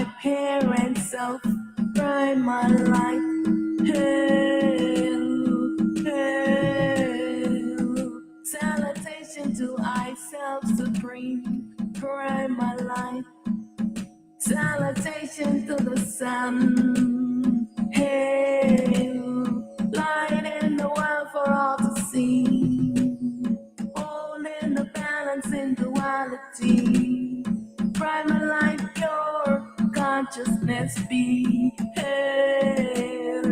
my parents' self, prime my life. Hail, hail. Salutation to I self supreme, prime my life. Salutation to the sun. Hail, light in the world for all to see. Holding the balance in duality. Primal light, pure consciousness be. Hail,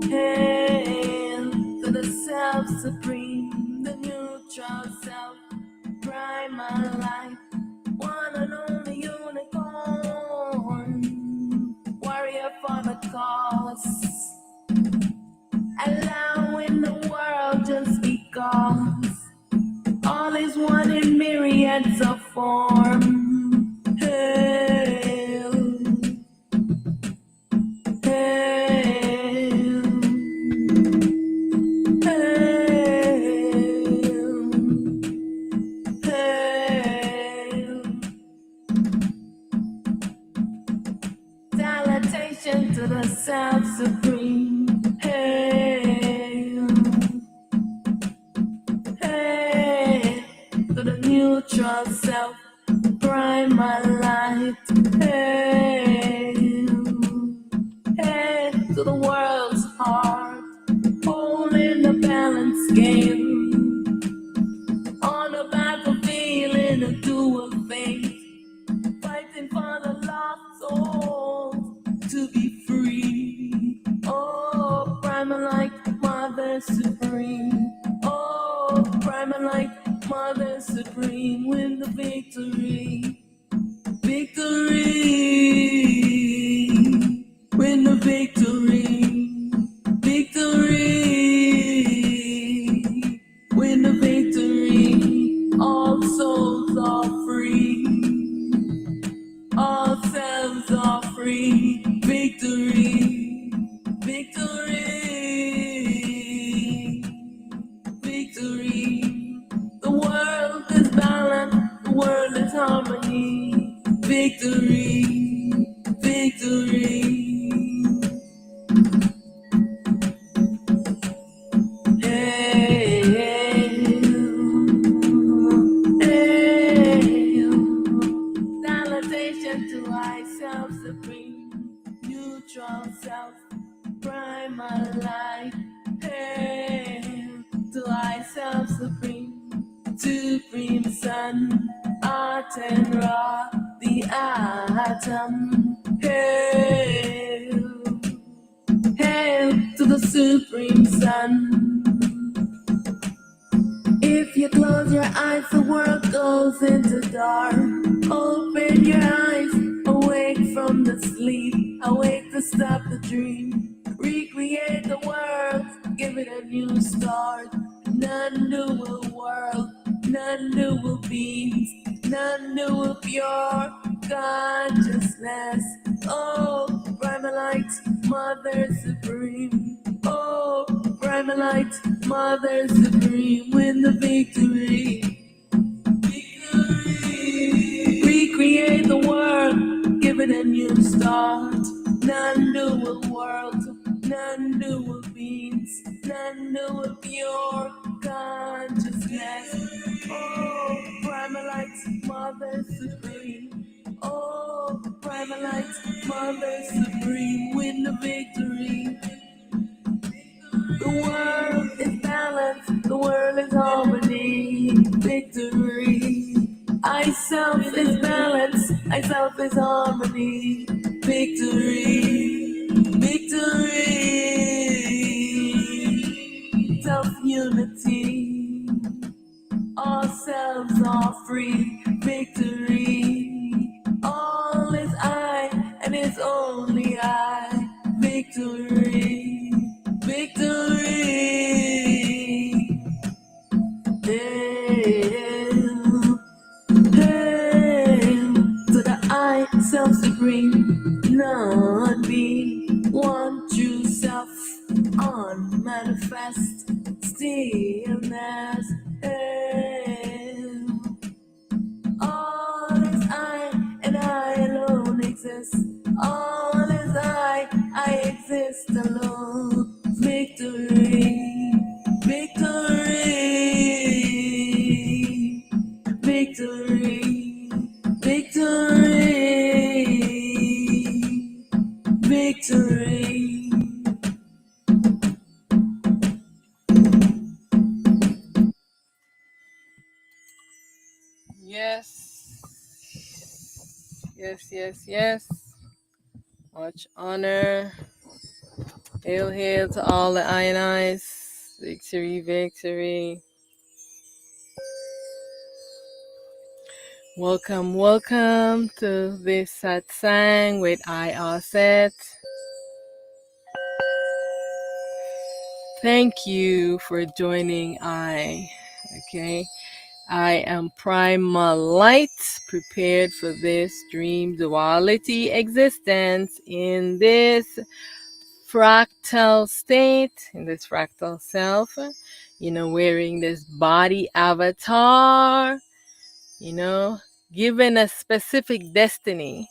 hail to the self supreme, the neutral self. Primal light, one and only unicorn, warrior for the cause, allowing the world just because all is one in myriads of form. Hail, hail, hail, hail. Salutation to the self supreme. Hail, hail to the neutral self, primal light. Hail, hail to the world's heart, holding the balance game. On the battlefield in a dual fate, fighting for the lost souls to be free. Oh, primal light, Mother Supreme. Oh, primal light, Mother Supreme. Win the victory, victory. Win the victory, victory. Win the victory. All souls are free. All selves are free. Victory, victory, victory. The world is balance, the world is harmony. Victory, victory. Hail, hail. Salutation to I self supreme, neutral self, primal light. Hail to I self supreme, supreme sun, art and raw, the atom. Hail, hail to the supreme sun. If you close your eyes, the world goes into dark. Open your eyes, awake from the sleep, awake to stop the dream. Recreate the world, give it a new start. None new world, none new beings, none new pure consciousness. Oh, primal light, Mother Supreme. Oh, primal light, Mother Supreme. Win the victory, victory. Recreate the world, give it a new start. None new world, none new beings, none new pure consciousness. Oh, primal light, Mother Supreme. Oh, primal light, Mother Supreme. Win the victory. The world is balance, the world is harmony. Victory. I self is balance, I self is harmony. Victory, victory. Self-unity. All selves are free. Victory. All is I, and it's only I. Victory, victory. Hail, hail to the I, self-supreme, not be. One true self, unmanifest stillness. Hail, all is I, and I victory. Yes. Yes, yes, yes. Much honor. Hail, hail to all the Ionites. Victory, victory. Welcome, welcome to this satsang with I Aset. Thank you for joining Okay. I am Primal Light, prepared for this dream duality existence in this fractal state, in this fractal self, wearing this body avatar, you know, given a specific destiny.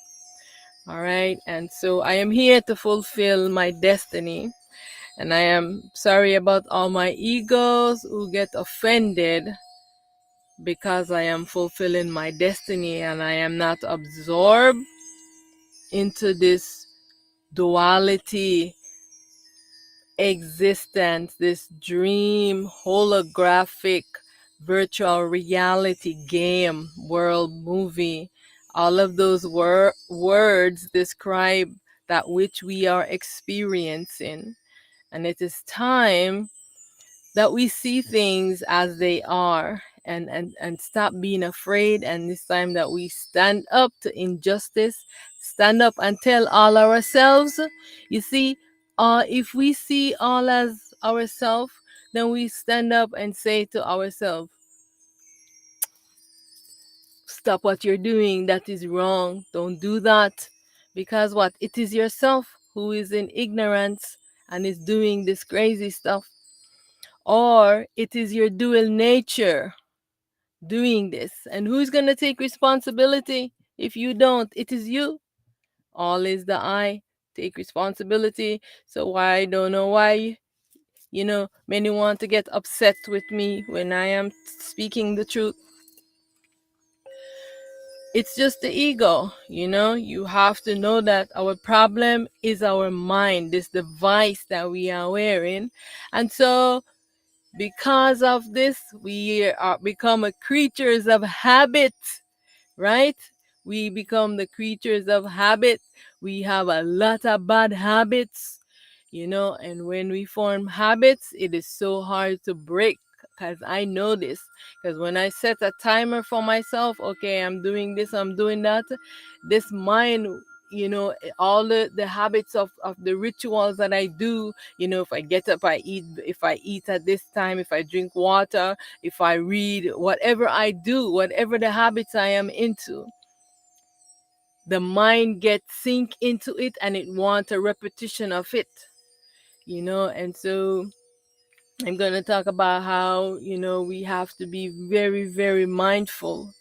All right. And so I am here to fulfill my destiny. And I am sorry about all my egos who get offended because I am fulfilling my destiny and I am not absorbed into this duality existence, this dream holographic virtual reality game world movie. All of those words describe that which we are experiencing. And it is time that we see things as they are and stop being afraid. And it's time that we stand up to injustice, stand up and tell all ourselves. You see, if we see all as ourselves, then we stand up and say to ourselves, stop what you're doing, that is wrong, don't do that. Because what? It is yourself who is in ignorance and is doing this crazy stuff. Or it is your dual nature doing this. And who's going to take responsibility if you don't? It is you. All is the I. Take responsibility. So I don't know why, many want to get upset with me when I am speaking the truth. It's just the ego, You have to know that our problem is our mind, this device that we are wearing. And so because of this, we are become a creatures of habit, right? We become the creatures of habit. We have a lot of bad habits, and when we form habits, it is so hard to break. Because I know this. Because when I set a timer for myself, okay, I'm doing this, I'm doing that, this mind, all the habits of the rituals that I do, if I get up, I eat, if I eat at this time, if I drink water, if I read, whatever I do, whatever the habits I am into, the mind gets sink into it and it wants a repetition of it, and so I'm going to talk about how, we have to be very, very mindful,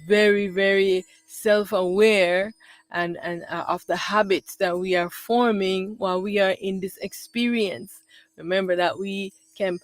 very, very self-aware and of the habits that we are forming while we are in this experience. Remember that we can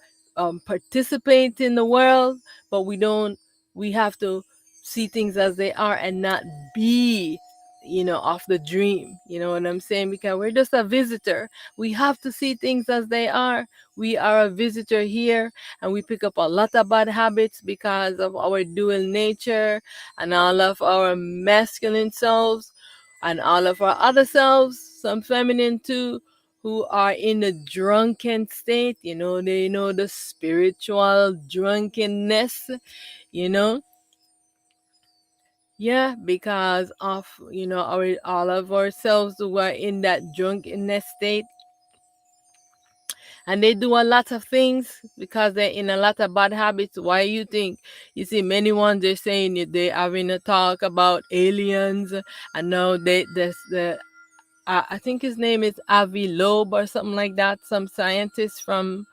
participate in the world, but we have to see things as they are and not be, of the dream. You know what I'm saying? Because we're just a visitor. We have to see things as they are. We are a visitor here, and we pick up a lot of bad habits because of our dual nature and all of our masculine selves and all of our other selves, some feminine too, who are in a drunken state. They know the spiritual drunkenness, you know. Yeah, because of our all of ourselves who are in that drunkenness state, and they do a lot of things because they're in a lot of bad habits. Why you think? You see, many ones they're saying they having a talk about aliens, and now I think his name is Avi Loeb or something like that. Some scientist from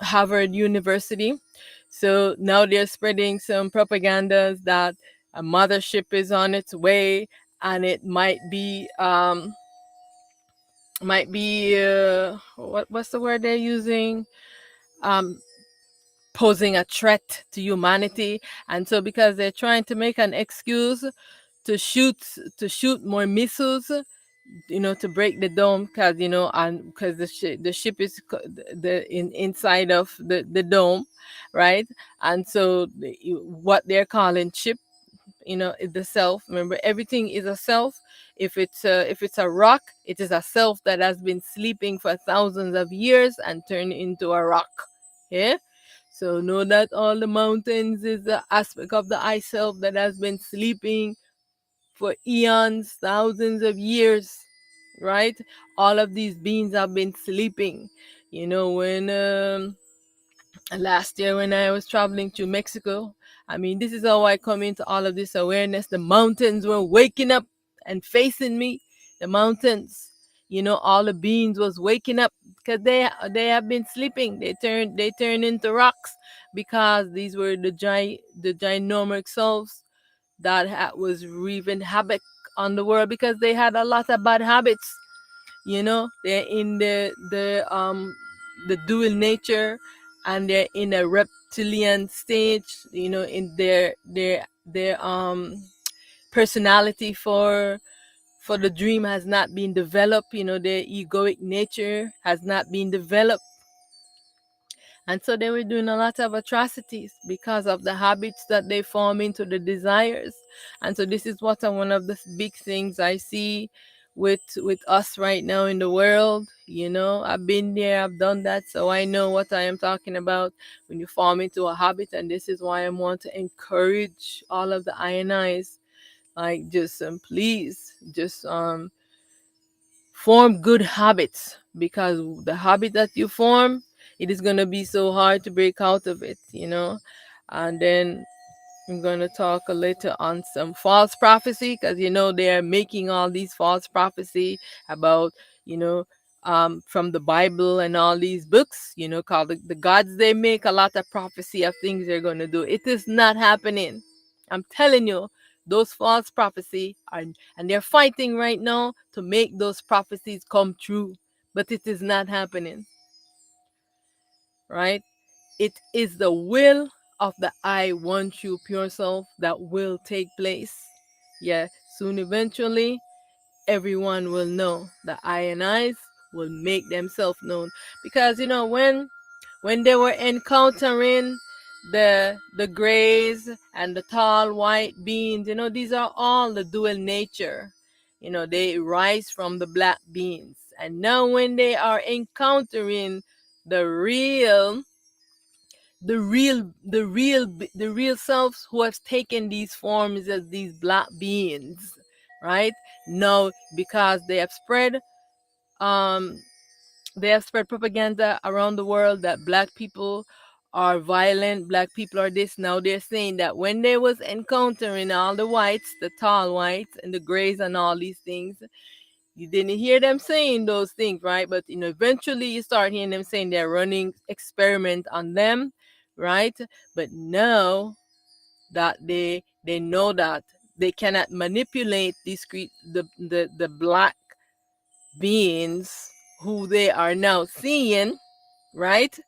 Harvard University. So now they're spreading some propagandas that a mothership is on its way, and it might be what's the word they're using? Um, posing a threat to humanity. And so because they're trying to make an excuse to shoot more missiles, to break the dome, because and because the ship is inside of the dome, right? And so what they're calling chip, is the self. Remember, everything is a self. If it's a rock, it is a self that has been sleeping for thousands of years and turned into a rock. Yeah. So know that all the mountains is the aspect of the I self that has been sleeping for eons, thousands of years, right? All of these beings have been sleeping. When last year when I was traveling to Mexico, I mean, this is how I come into all of this awareness. The mountains were waking up and facing me. The mountains, all the beings was waking up because they have been sleeping. They turned into rocks because these were the ginormous selves that was wreaking havoc on the world because they had a lot of bad habits. They're in the dual nature, and they're in a reptilian stage. In their personality for the dream has not been developed. Their egoic nature has not been developed. And so they were doing a lot of atrocities because of the habits that they form into the desires. And so this is what one of the big things I see with us right now in the world. I've been there, I've done that, so I know what I am talking about when you form into a habit. And this is why I want to encourage all of the INIs, like, just please just form good habits, because the habit that you form, it is going to be so hard to break out of it. And then I'm going to talk a little on some false prophecy, because they are making all these false prophecy about, you know from the Bible and all these books, called the gods. They make a lot of prophecy of things they're going to do. It is not happening. I'm telling you, those false prophecy are, and they're fighting right now to make those prophecies come true, but it is not happening, right? It is the will of the I want you pure self that will take place. Yeah, soon eventually everyone will know. The I and I's will make themselves known. Because when they were encountering the grays and the tall white beings, these are all the dual nature. They rise from the black beings. And now when they are encountering the real the real selves who have taken these forms as these black beings, right? Now, because um they have spread propaganda around the world that black people are violent, black people are this. Now they're saying that when they was encountering all the whites, the tall whites and the grays and all these things, you didn't hear them saying those things, right? But eventually you start hearing them saying they're running experiment on them, right? But now that they know that they cannot manipulate the black beings who they are now seeing, right?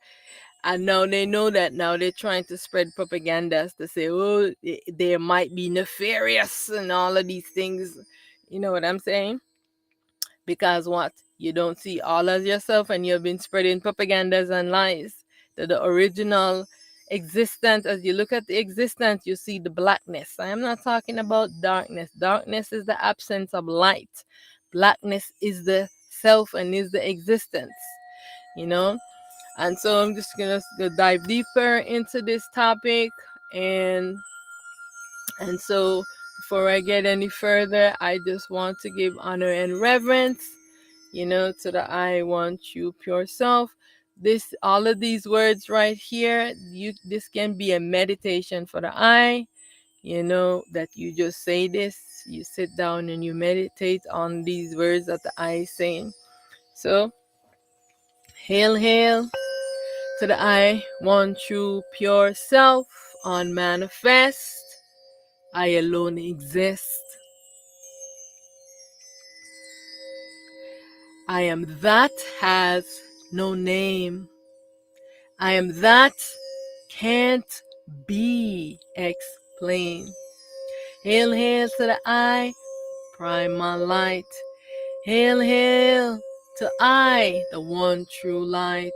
And now they know that. Now they're trying to spread propaganda to say, oh, they might be nefarious and all of these things. You know what I'm saying? Because what? You don't see all as yourself, and you've been spreading propagandas and lies to the original existence. As you look at the existence, you see the blackness. I am not talking about darkness. Darkness is the absence of light. Blackness is the self and is the existence, you know? And so I'm just gonna dive deeper into this topic. And so before I get any further, I just want to give honor and reverence, to the I want you pure self. All of these words right here, this can be a meditation for the I, that you just say this, you sit down and you meditate on these words that the I is saying. So, hail, hail to the I want you pure self, unmanifest. I alone exist. I am that has no name. I am that can't be explained. Hail, hail to the I, primal light. Hail, hail to I, the one true light.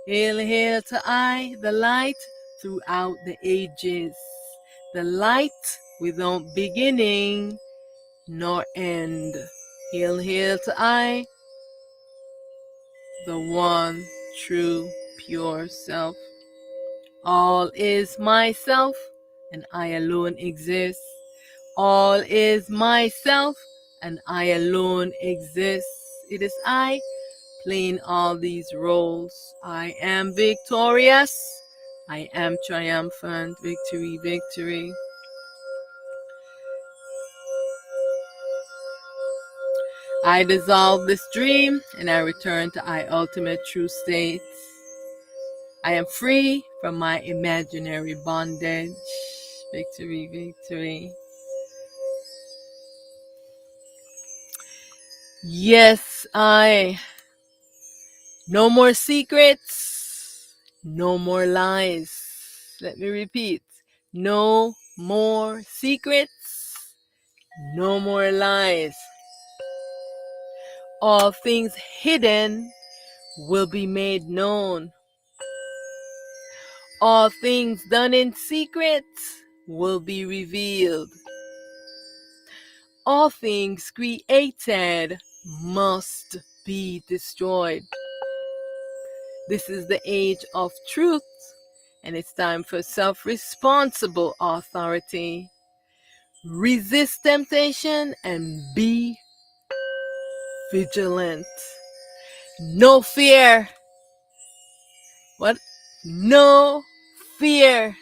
Hail, hail to I, the light throughout the ages. The light without beginning nor end. Hail, hail to I, the one true pure self. All is myself, and I alone exist. All is myself, and I alone exist. It is I playing all these roles. I am victorious. I am triumphant. Victory, victory. I dissolve this dream and I return to I ultimate true state. I am free from my imaginary bondage. Victory, victory. Yes, no more secrets, no more lies. Let me repeat. No more secrets, no more lies. All things hidden will be made known. All things done in secret will be revealed. All things created must be destroyed. This is the age of truth, and it's time for self-responsible authority. Resist temptation and be vigilant. No fear. What? No fear.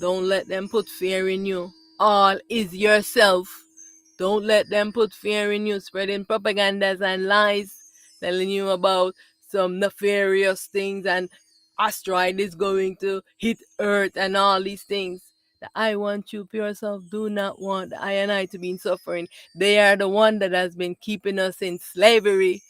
Don't let them put fear in you. All is yourself. Don't let them put fear in you, spreading propagandas and lies, telling you about some nefarious things and asteroid is going to hit Earth and all these things. The I want you pure self do not want the I and I to be in suffering. They are the one that has been keeping us in slavery.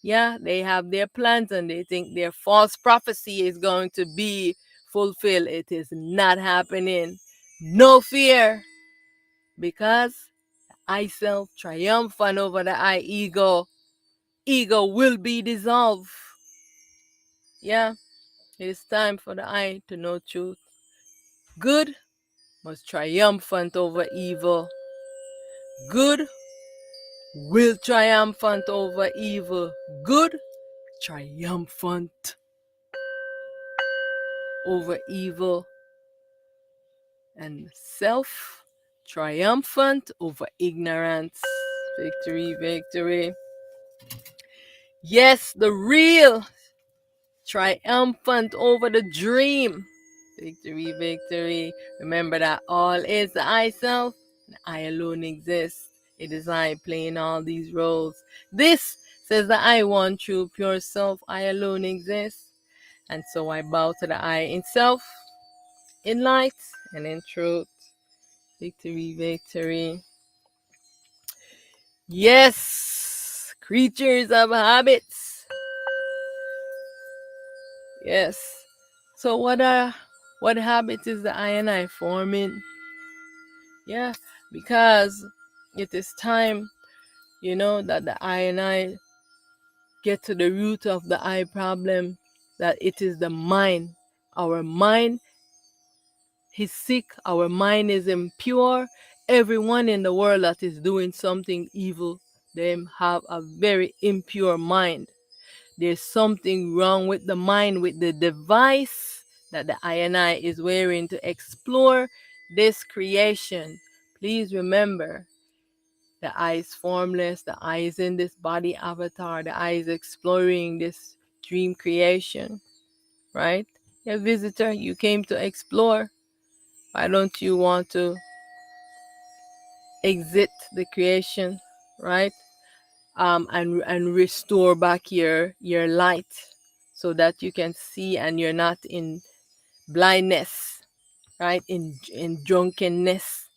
Yeah, they have their plans and they think their false prophecy is going to be fulfilled. It is not happening. No fear, because I self triumphant over the I ego. Ego will be dissolved. Yeah, it is time for the I to know truth. Good must triumphant over evil. Good will triumphant over evil. Good triumphant over evil. And self triumphant over ignorance. Victory, victory. Yes, the real triumphant over the dream. Victory, victory. Remember that all is the I self, and I alone exist. It is I playing all these roles. This says the I one true pure self, I alone exist. And so I bow to the I in self, in light, and in truth. Victory, victory. Yes, creatures of habits. Yes. So what habits is the I and I forming? Yeah, because it is time, that the I and I get to the root of the I problem, that it is the mind. Our mind is sick, our mind is impure. Everyone in the world that is doing something evil, they have a very impure mind. There's something wrong with the mind, with the device that the I and I is wearing to explore this creation. Please remember, the I is formless, the I is in this body avatar, the I is exploring this dream creation, right? A visitor, you came to explore. Why don't you want to exit the creation, right? And restore back your light so that you can see and you're not in blindness, right? In drunkenness.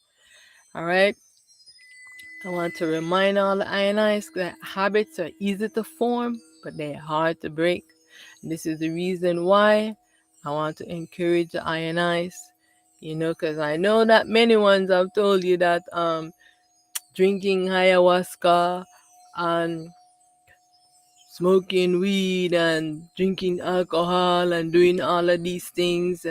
All right. I want to remind all the INIs that habits are easy to form, but they're hard to break. And this is the reason why I want to encourage the INIs, because I know that many ones have told you that drinking ayahuasca and smoking weed and drinking alcohol and doing all of these things,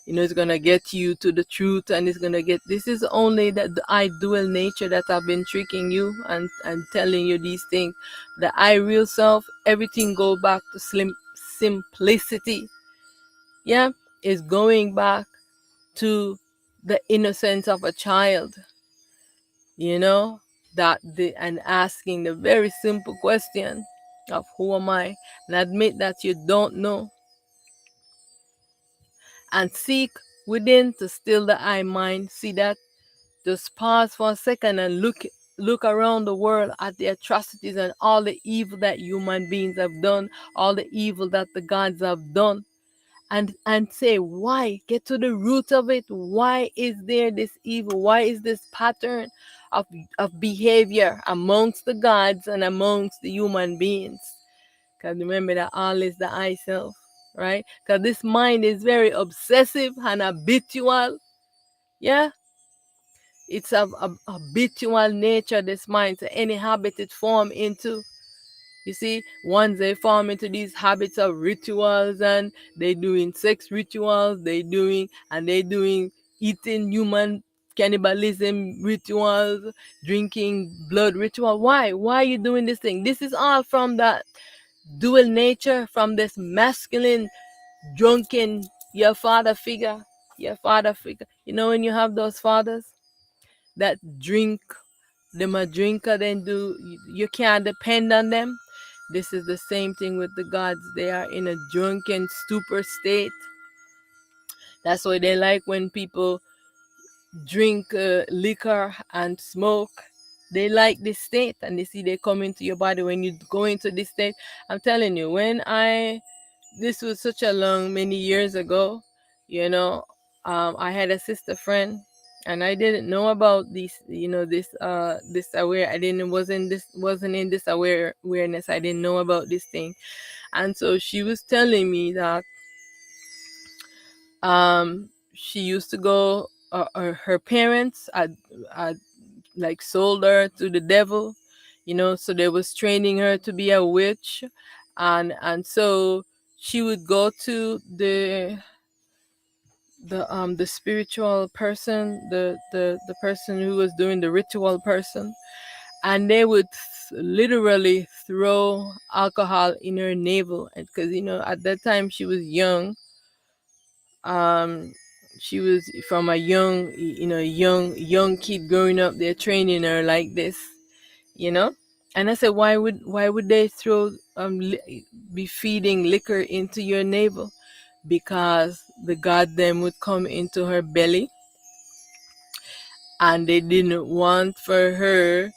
it's gonna get you to the truth, and this is only that the I dual nature that I've been tricking you and telling you these things. The I real self, everything go back to simplicity. Yeah, is going back to the innocence of a child, you know, and asking the very simple question of who am I, and admit that you don't know, and seek within to still the I mind. See that? Just pause for a second and look around the world at the atrocities and all the evil that human beings have done, all the evil that the gods have done, and say why. Get to the root of it. Why is there this evil? Why is this pattern of behavior amongst the gods and amongst the human beings? Because remember that all is the I self, right? Because this mind is very obsessive and habitual. Yeah, it's a habitual nature, this mind. So any habit it form into, you see, once they form into these habits of rituals, and they doing sex rituals, they doing eating human cannibalism rituals, drinking blood ritual. Why are you doing this thing? This is all from that dual nature, from this masculine drunken your father figure. When you have those fathers that drink, them a drinker, then you can't depend on them. This is the same thing with the gods. They are in a drunken stupor state. That's why they like when people drink liquor and smoke. They like this state, and they see they come into your body when you go into this state. I'm telling you, this was such a many years ago, I had a sister friend, and I didn't know about this aware. I didn't wasn't in this awareness. I didn't know about this thing. And so she was telling me that she used to go, her parents had like sold her to the devil, so they was training her to be a witch. And so she would go to the spiritual person, the person who was doing the ritual person, and they would literally throw alcohol in her navel. Because at that time she was young. She was from a young kid growing up. They're training her like this, you know and I said, why would they be feeding liquor into your navel? Because the god them would come into her belly, and they didn't want for her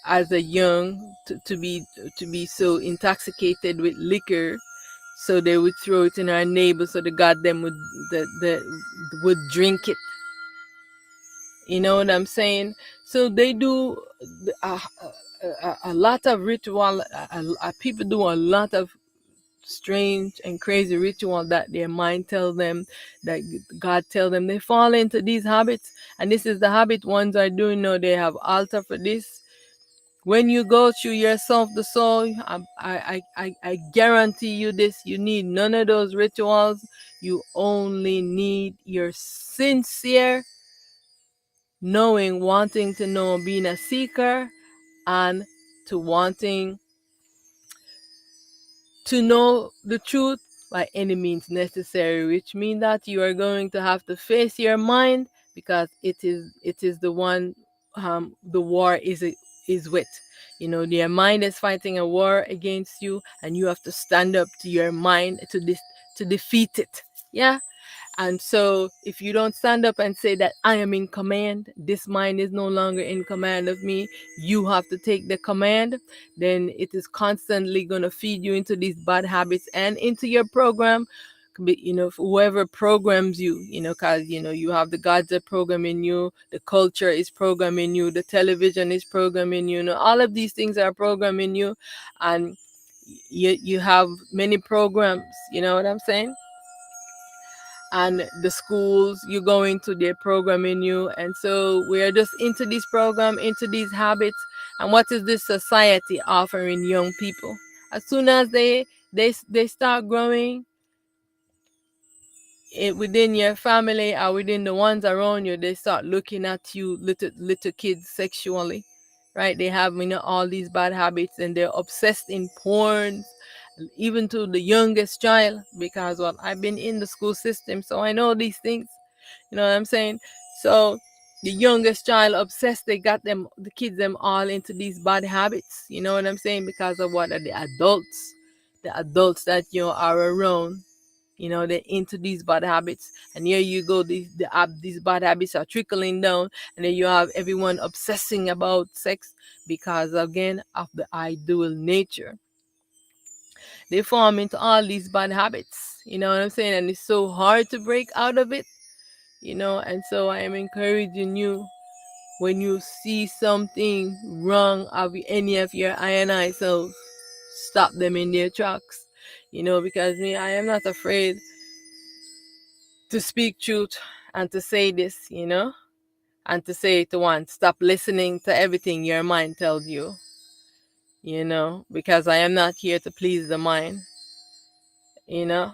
as a young to be so intoxicated with liquor. So they would throw it in her navel, so the god them would drink it. You know what I'm saying? So they do a lot of ritual. People do a lot of strange and crazy ritual that their mind tells them, that God tells them. They fall into these habits, and this is the habit ones are doing now. They have altar for this. When you go through yourself, the soul, I guarantee you this: you need none of those rituals. You only need your sincere knowing, wanting to know, being a seeker, and to wanting to know the truth by any means necessary, which means that you are going to have to face your mind, because it is the one the war is with. Your mind is fighting a war against you, and you have to stand up to your mind to defeat it. Yeah. And so if you don't stand up and say that I am in command, this mind is no longer in command of me, you have to take the command, then it is constantly going to feed you into these bad habits and into your program. Whoever programs you, because you have the gods that programming you, the culture is programming you, the television is programming you, all of these things are programming you. And you have many programs, you know what I'm saying? and the schools you go into, they're programming you, and so we are just into this program, into these habits. And what is this society offering young people? As soon as they start growing within your family or within the ones around you, they start looking at you, little kids, sexually, right? They have, all these bad habits, and they're obsessed in porn, even to the youngest child. Because, well, I've been in the school system, so I know these things. You know what I'm saying? So the youngest child obsessed, they got them, the kids, them all into these bad habits. You know what I'm saying? Because of what are the adults that you are around. They're into these bad habits, and here you go. These bad habits are trickling down, and then you have everyone obsessing about sex because, again, of the ideal nature. They form into all these bad habits. You know what I'm saying? And it's so hard to break out of it. And so I am encouraging you, when you see something wrong of any of your I and I selves, stop them in their tracks. Because me, I am not afraid to speak truth and to say this, and to say to one, stop listening to everything your mind tells you, because I am not here to please the mind, you know,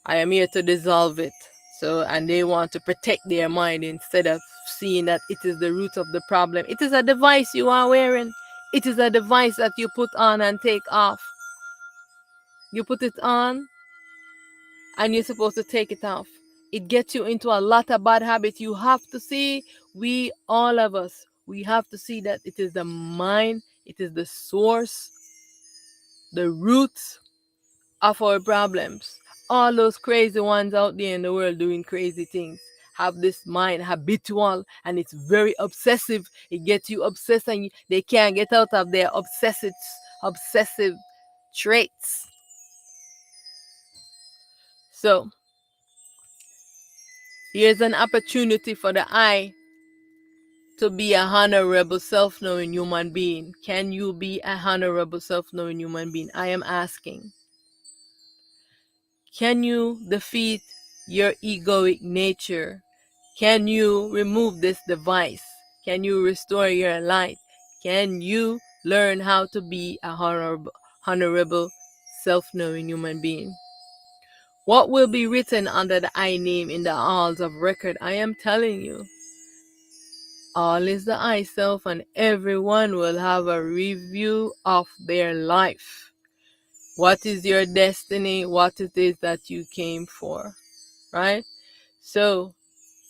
I am here to dissolve it. So, and they want to protect their mind instead of seeing that it is the root of the problem. It is a device you are wearing. It is a device that you put on and take off. You put it on and you're supposed to take it off. It gets you into a lot of bad habits. You have to see, all of us, we have to see that it is the mind, it is the source, the roots of our problems. All those crazy ones out there in the world doing crazy things have this mind habitual, and it's very obsessive. It gets you obsessed, and they can't get out of their obsessive traits. So here's an opportunity for the I to be a honorable self-knowing human being. Can you be a honorable self-knowing human being? I am asking. Can you defeat your egoic nature? Can you remove this device? Can you restore your light? Can you learn how to be a honorable self-knowing human being? What will be written under the I name in the halls of record? I am telling you, all is the I self, and everyone will have a review of their life. What is your destiny? What it is that you came for, right? So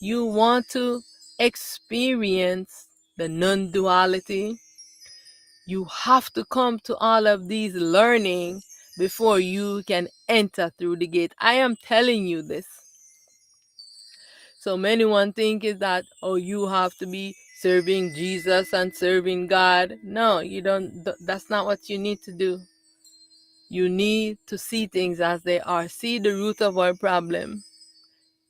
you want to experience the non-duality. You have to come to all of these learning before you can enter through the gate. I am telling you this. So many one think is that, oh, you have to be serving Jesus and serving God. No, you don't. That's not what you need to do. You need to see things as they are. See, the root of our problem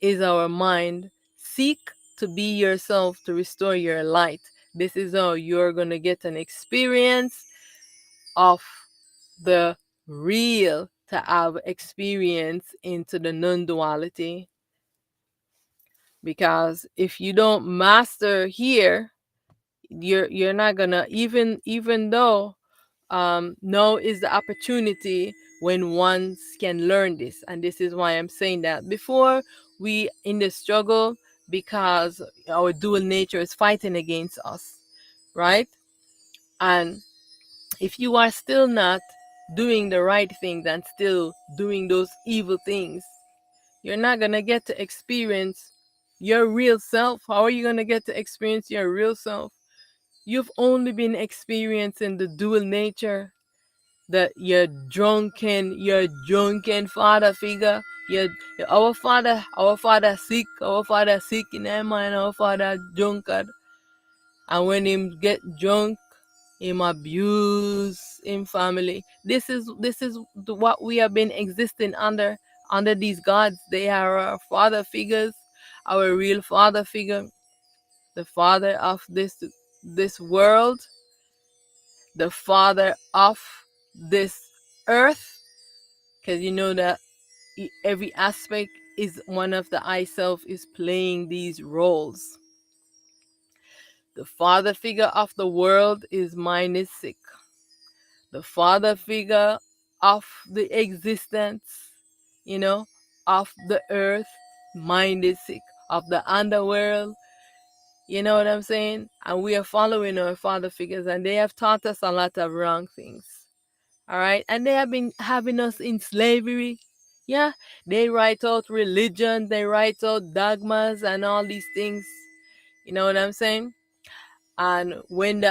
is our mind. Seek to be yourself, to restore your light. This is how you're going to get an experience of the real, to have experience into the non-duality. Because if you don't master here, you're not gonna, even though now is the opportunity when one can learn this. And this is why I'm saying that before we in the struggle, because our dual nature is fighting against us, right? And if you are still not doing the right things and still doing those evil things, you're not gonna get to experience your real self. How are you gonna get to experience your real self? You've only been experiencing the dual nature, that your drunken father figure. your our father sick in their mind. Our father drunkard, and when him get drunk, him abuse in family. This is what we have been existing under these gods. They are our father figures, our real father figure, the father of this world, the father of this earth. Because you know that every aspect is one of the I self is playing these roles. The father figure of the world is mind is sick. The father figure of the existence, you know, of the earth, mind is sick. Of the underworld, you know what I'm saying? And we are following our father figures, and they have taught us a lot of wrong things. All right. And they have been having us in slavery. Yeah. They write out religion, they write out dogmas and all these things. You know what I'm saying? And when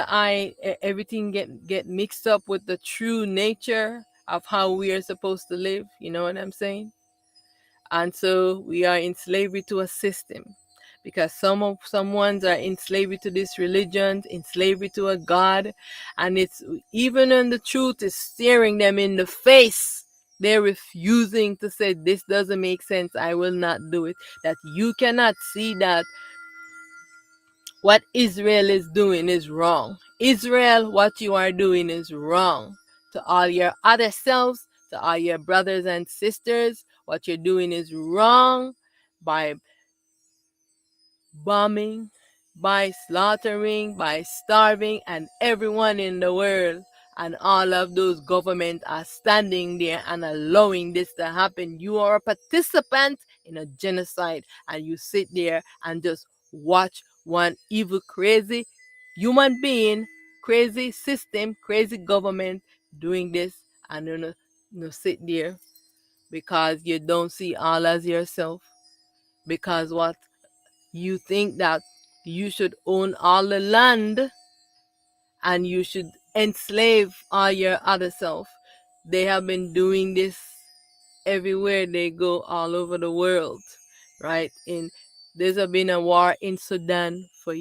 everything get mixed up with the true nature of how we are supposed to live, you know what I'm saying? And so we are in slavery to a system, because someone's are in slavery to this religion, in slavery to a god, and it's even when the truth is staring them in the face, they're refusing to say this doesn't make sense, I will not do it. That you cannot see that what Israel is doing is wrong. Israel, what you are doing is wrong. To all your other selves, to all your brothers and sisters, what you're doing is wrong by bombing, by slaughtering, by starving, and everyone in the world. And all of those governments are standing there and allowing this to happen. You are a participant in a genocide, and you sit there and just watch one evil, crazy human being, crazy system, crazy government doing this, and you sit there because you don't see all as yourself. Because what? You think that you should own all the land and you should enslave all your other self. They have been doing this everywhere they go, all over the world, right? There's been a war in Sudan for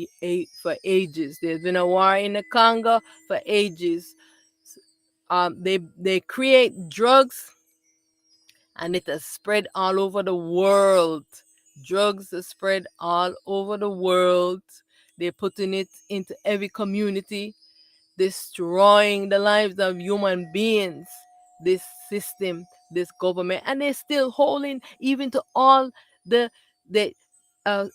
ages. There's been a war in the Congo for ages. They create drugs, and it has spread all over the world. Drugs are spread all over the world. They're putting it into every community, destroying the lives of human beings. This system, this government, and they're still holding even to all the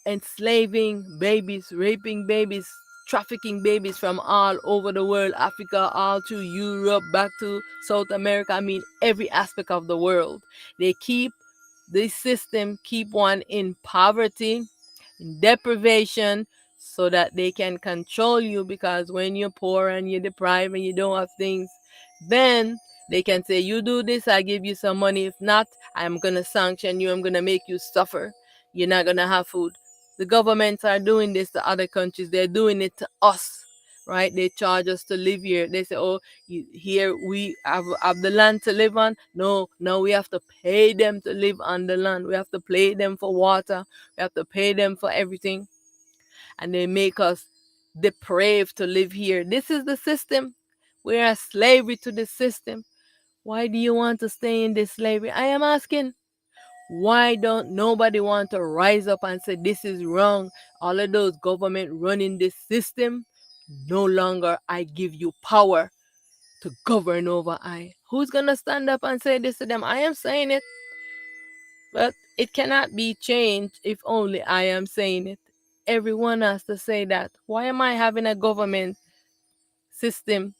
enslaving babies, raping babies, trafficking babies from all over the world, Africa, all to Europe, back to South America. I mean, every aspect of the world. They keep this system keep one in poverty, in deprivation, so that they can control you. Because when you're poor and you're deprived and you don't have things, then they can say, you do this, I give you some money. If not, I'm gonna sanction you, I'm gonna make you suffer, you're not gonna have food. The governments are doing this to other countries, they're doing it to us, right? They charge us to live here. They say, oh, here we have the land to live on. No, we have to pay them to live on the land. We have to pay them for water, we have to pay them for everything. And they make us depraved to live here. This is the system. We are slavery to the system. Why do you want to stay in this slavery? I am asking. Why don't nobody want to rise up and say this is wrong? All of those government running this system, no longer I give you power to govern over I. Who's gonna stand up and say this to them? I am saying it, but it cannot be changed if only I am saying it. Everyone has to say that. Why am I having a government system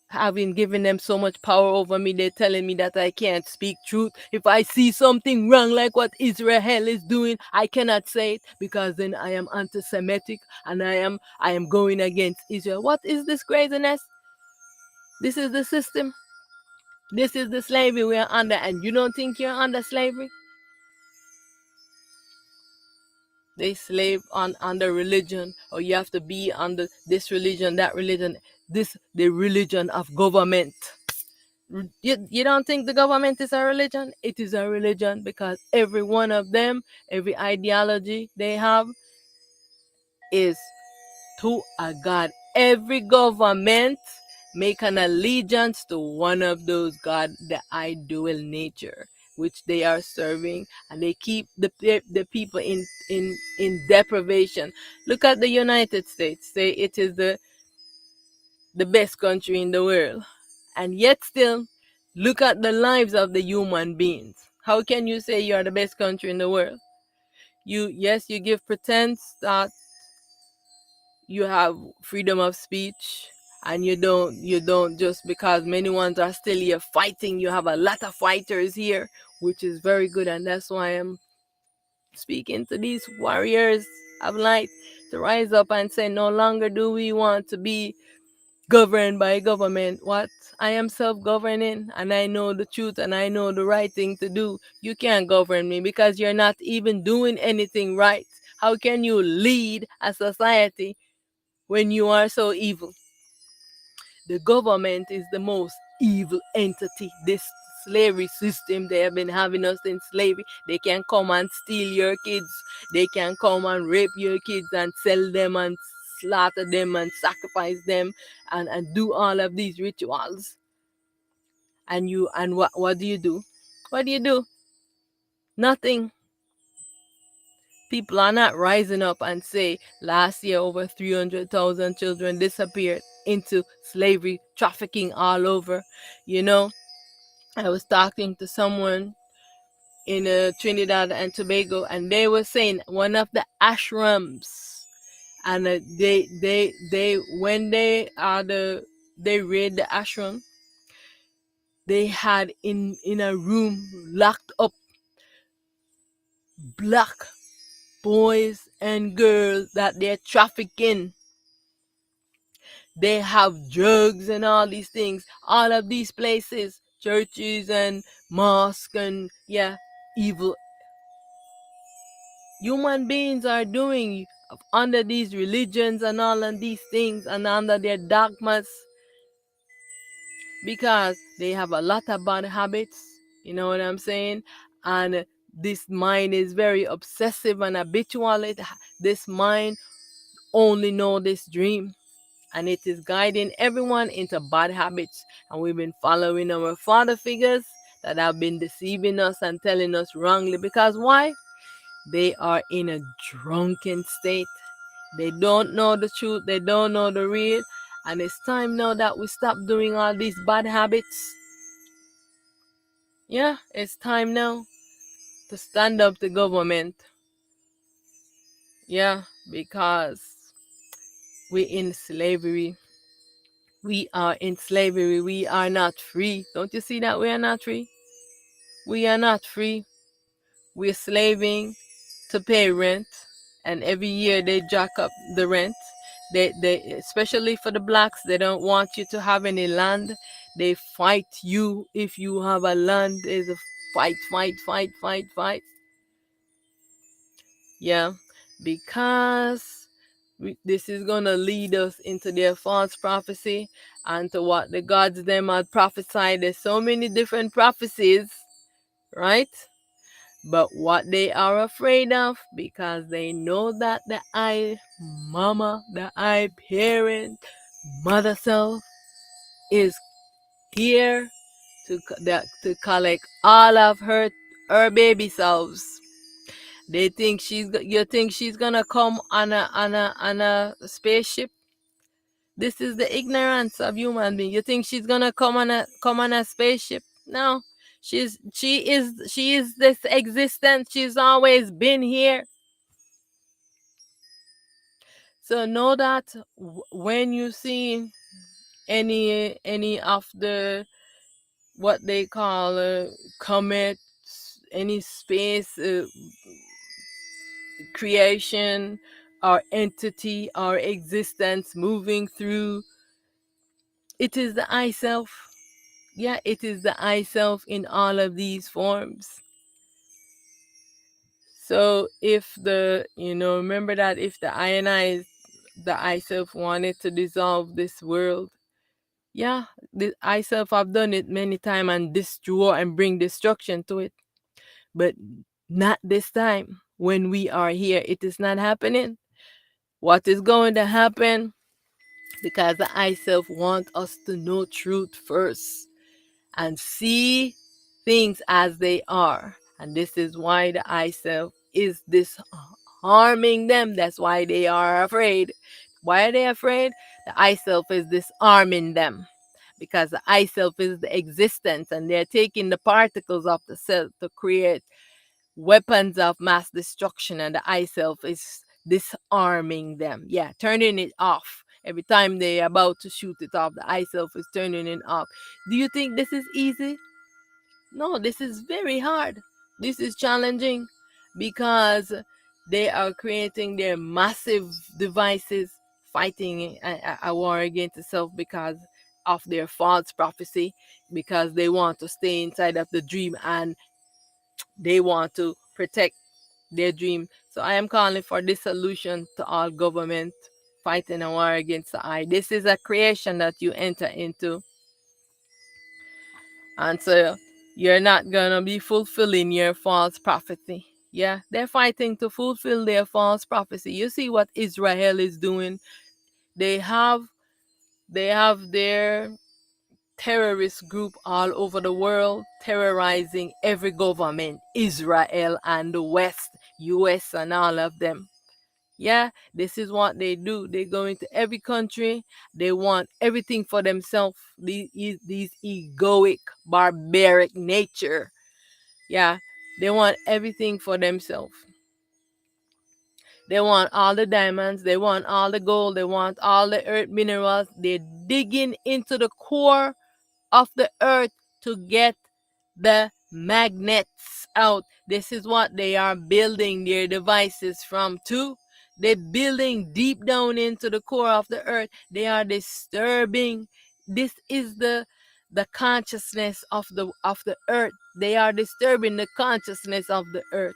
having given them so much power over me? They're telling me that I can't speak truth. If I see something wrong like what Israel is doing, I cannot say it, because then I am anti-Semitic and I am going against Israel. What is this craziness? This is the system. This is the slavery we are under, and you don't think you're under slavery? They slave on under religion, or you have to be under this religion, that religion, the religion of government. You don't think the government is a religion? It is a religion, because every one of them, every ideology they have is to a god. Every government make an allegiance to one of those god, the ideal nature which they are serving, and they keep the people in deprivation. Look at the United States. Say it is the best country in the world, and yet still look at the lives of the human beings. How can you say you are the best country in the world? Yes, you give pretense that you have freedom of speech, and you don't just because many ones are still here fighting. You have a lot of fighters here, which is very good, and that's why I'm speaking to these warriors of light to rise up and say, no longer do we want to be governed by government. What? I am self-governing, and I know the truth, and I know the right thing to do. You can't govern me because you're not even doing anything right. How can you lead a society when you are so evil? The government is the most evil entity. This slavery system, they have been having us in slavery. They can come and steal your kids. They can come and rape your kids and sell them and slaughter them and sacrifice them and do all of these rituals. And what do you do? What do you do? Nothing. People are not rising up and say last year over 300,000 children disappeared into slavery trafficking all over. You know, I was talking to someone in Trinidad and Tobago, and they were saying one of the ashrams, and they when they raid the ashram, they had in a room locked up black boys and girls that they're trafficking. They have drugs and all these things. All of these places, churches and mosques and yeah, evil human beings are doing under these religions and all of these things and under their dogmas, because they have a lot of bad habits. You know what I'm saying? And this mind is very obsessive and habitual. This mind only know this dream, and it is guiding everyone into bad habits. And we've been following our father figures that have been deceiving us and telling us wrongly, because why? They are in a drunken state. They don't know the truth, they don't know the real. And it's time now that we stop doing all these bad habits. Yeah, it's time now to stand up to government. Yeah, because we're in slavery. We are in slavery. We are not free. Don't you see that we are not free? We are not free. We're slaving to pay rent, and every year they jack up the rent. They especially for the blacks, they don't want you to have any land. They fight you if you have a land. There's a fight, fight, fight, fight, fight. Yeah, because this is gonna lead us into their false prophecy and to what the gods them had prophesied. There's so many different prophecies, right? But what they are afraid of, because they know that the I mama, the I parent, mother self is here to collect all of her baby selves. You think she's gonna come on a spaceship? This is the ignorance of human being. You think she's gonna come on a spaceship? No. She is this existence. She's always been here. So know that when you see any of the what they call comets, any space creation or entity or existence moving through, it is the I self. Yeah, it is the I self in all of these forms. So if remember that if the I self wanted to dissolve this world, yeah, the I self have done it many times and destroy and bring destruction to it. But not this time. When we are here, it is not happening. What is going to happen? Because the I self want us to know truth first and see things as they are. And this is why the I self is this harming them. That's why they are afraid. Why are they afraid? The I self is disarming them. because the I self is the existence, and they're taking the particles of the self to create weapons of mass destruction, and the I self is disarming them. Yeah, turning it off. Every time they're about to shoot it off, the I self is turning it off. Do you think this is easy? No, this is very hard. This is challenging because they are creating their massive devices, fighting a war against itself because of their false prophecy, because they want to stay inside of the dream and they want to protect their dream. So I am calling for dissolution to all government, fighting a war against the I. This is a creation that you enter into, and so you're not gonna be fulfilling your false prophecy. Yeah, they're fighting to fulfill their false prophecy. You see what Israel is doing? They have their terrorist group all over the world terrorizing every government, Israel and the West, US and all of them. Yeah, this is what they do. They go into every country. They want everything for themselves. These egoic, barbaric nature. Yeah, they want everything for themselves. They want all the diamonds. They want all the gold. They want all the earth minerals. They're digging into the core of the earth to get the magnets out. This is what they are building their devices from too. They're building deep down into the core of the earth. They are disturbing. This is the consciousness of the earth. They are disturbing the consciousness of the earth.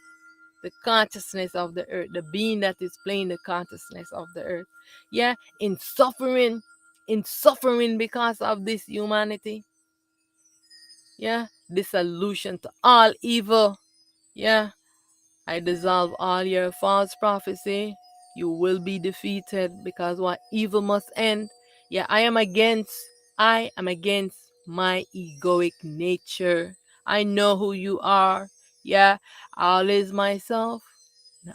The consciousness of the earth, the being that is playing the consciousness of the earth. Yeah, in suffering because of this humanity. Yeah, dissolution to all evil. Yeah, I dissolve all your false prophecy. You will be defeated because what evil must end. Yeah, I am against my egoic nature. I know who you are. Yeah, all is myself.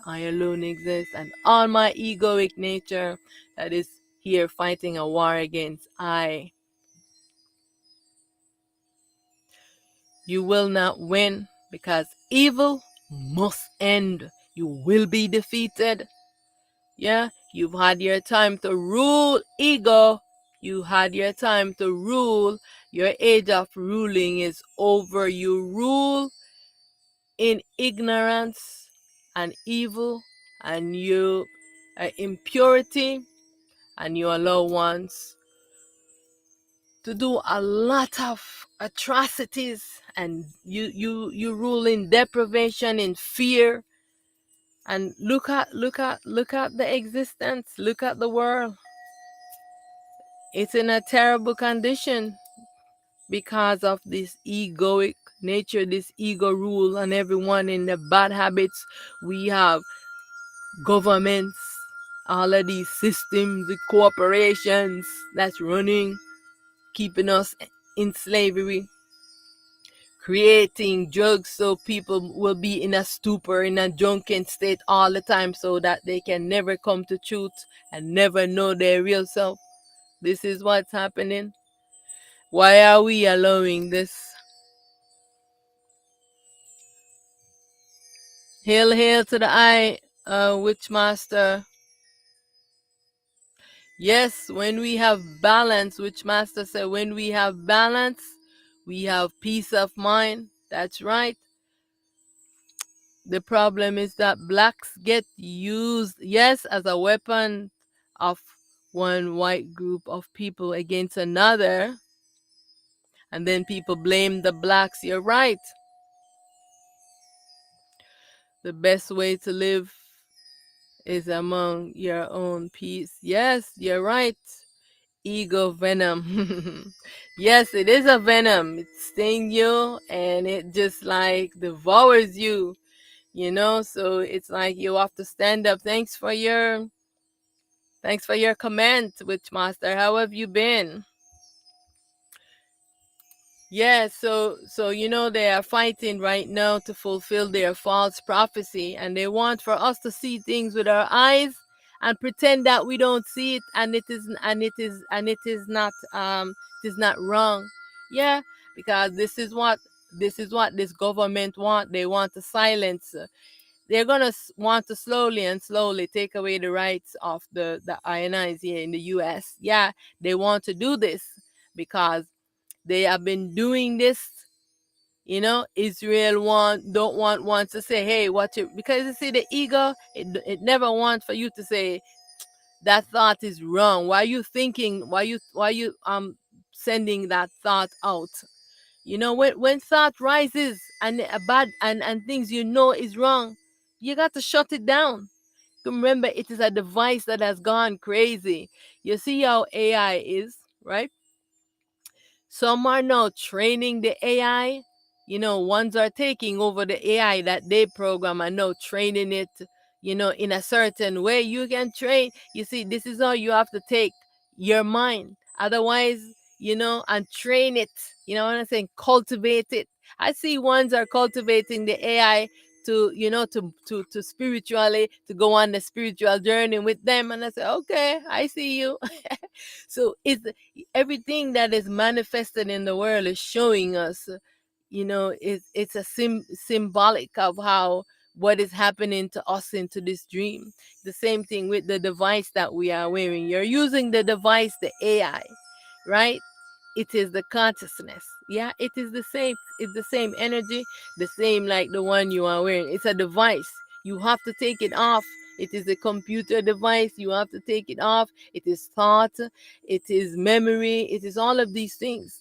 I alone exist, and all my egoic nature that is here fighting a war against I. You will not win because evil must end. You will be defeated. Yeah, you've had your time to rule, ego. You had your time to rule. Your age of ruling is over. You rule in ignorance and evil, and you impurity, and you allow ones to do a lot of atrocities, and you rule in deprivation, in fear. And look at the existence, look at the world. It's in a terrible condition because of this egoic nature, this ego rule on everyone, in the bad habits. We have governments, all of these systems, the corporations that's running, keeping us in slavery, creating drugs so people will be in a stupor, in a drunken state all the time, so that they can never come to truth and never know their real self. This is what's happening. Why are we allowing this? Hail, hail to the I, witch master. Yes, when we have balance, witch master said, when we have balance, we have peace of mind. That's right. The problem is that blacks get used, yes, as a weapon of one white group of people against another, and then people blame the blacks. You're right. The best way to live is among your own peace. Yes, you're right. Ego venom. Yes, it is a venom. It stings you and it just like devours you. So it's like you have to stand up. Thanks for your comment, Witchmaster. How have you been? Yeah, so they are fighting right now to fulfill their false prophecy, and they want for us to see things with our eyes and pretend that we don't see it, and it is not wrong. Yeah, because this is what this government want. They want to silence. They're gonna want to slowly and slowly take away the rights of the INIs here in the U.S. Yeah, they want to do this because they have been doing this. Israel wants to say, hey, what you, because you see the ego, it never wants for you to say that thought is wrong. Why you sending that thought out? When thought rises and a bad and things is wrong, you got to shut it down. Remember, it is a device that has gone crazy. You see how AI is, right? Some are now training the AI. Ones are taking over the AI that they program and now training it, in a certain way. You can train. You see, this is how you have to take your mind. Otherwise, and train it. You know what I'm saying? Cultivate it. I see ones are cultivating the AI to, to spiritually, to go on the spiritual journey with them. And I say, okay, I see you. So it's everything that is manifested in the world is showing us, it's a symbolic of how what is happening to us into this dream. The same thing with the device that we are wearing. You're using the device, the AI, right? It is the consciousness. Yeah, it is the same. It's the same energy, the same like the one you are wearing. It's a device. You have to take it off. It is a computer device. You have to take it off. It is thought. It is memory. It is all of these things.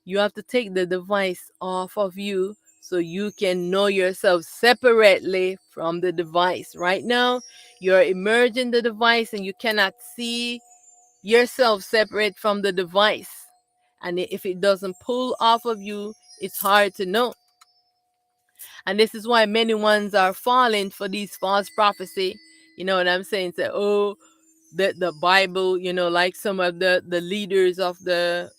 You have to take the device off of you so you can know yourself separately from the device. Right now, you're emerging the device and you cannot see yourself separate from the device. And if it doesn't pull off of you, it's hard to know. And this is why many ones are falling for these false prophecy. You know what I'm saying? Say, oh, the Bible, like some of the leaders of the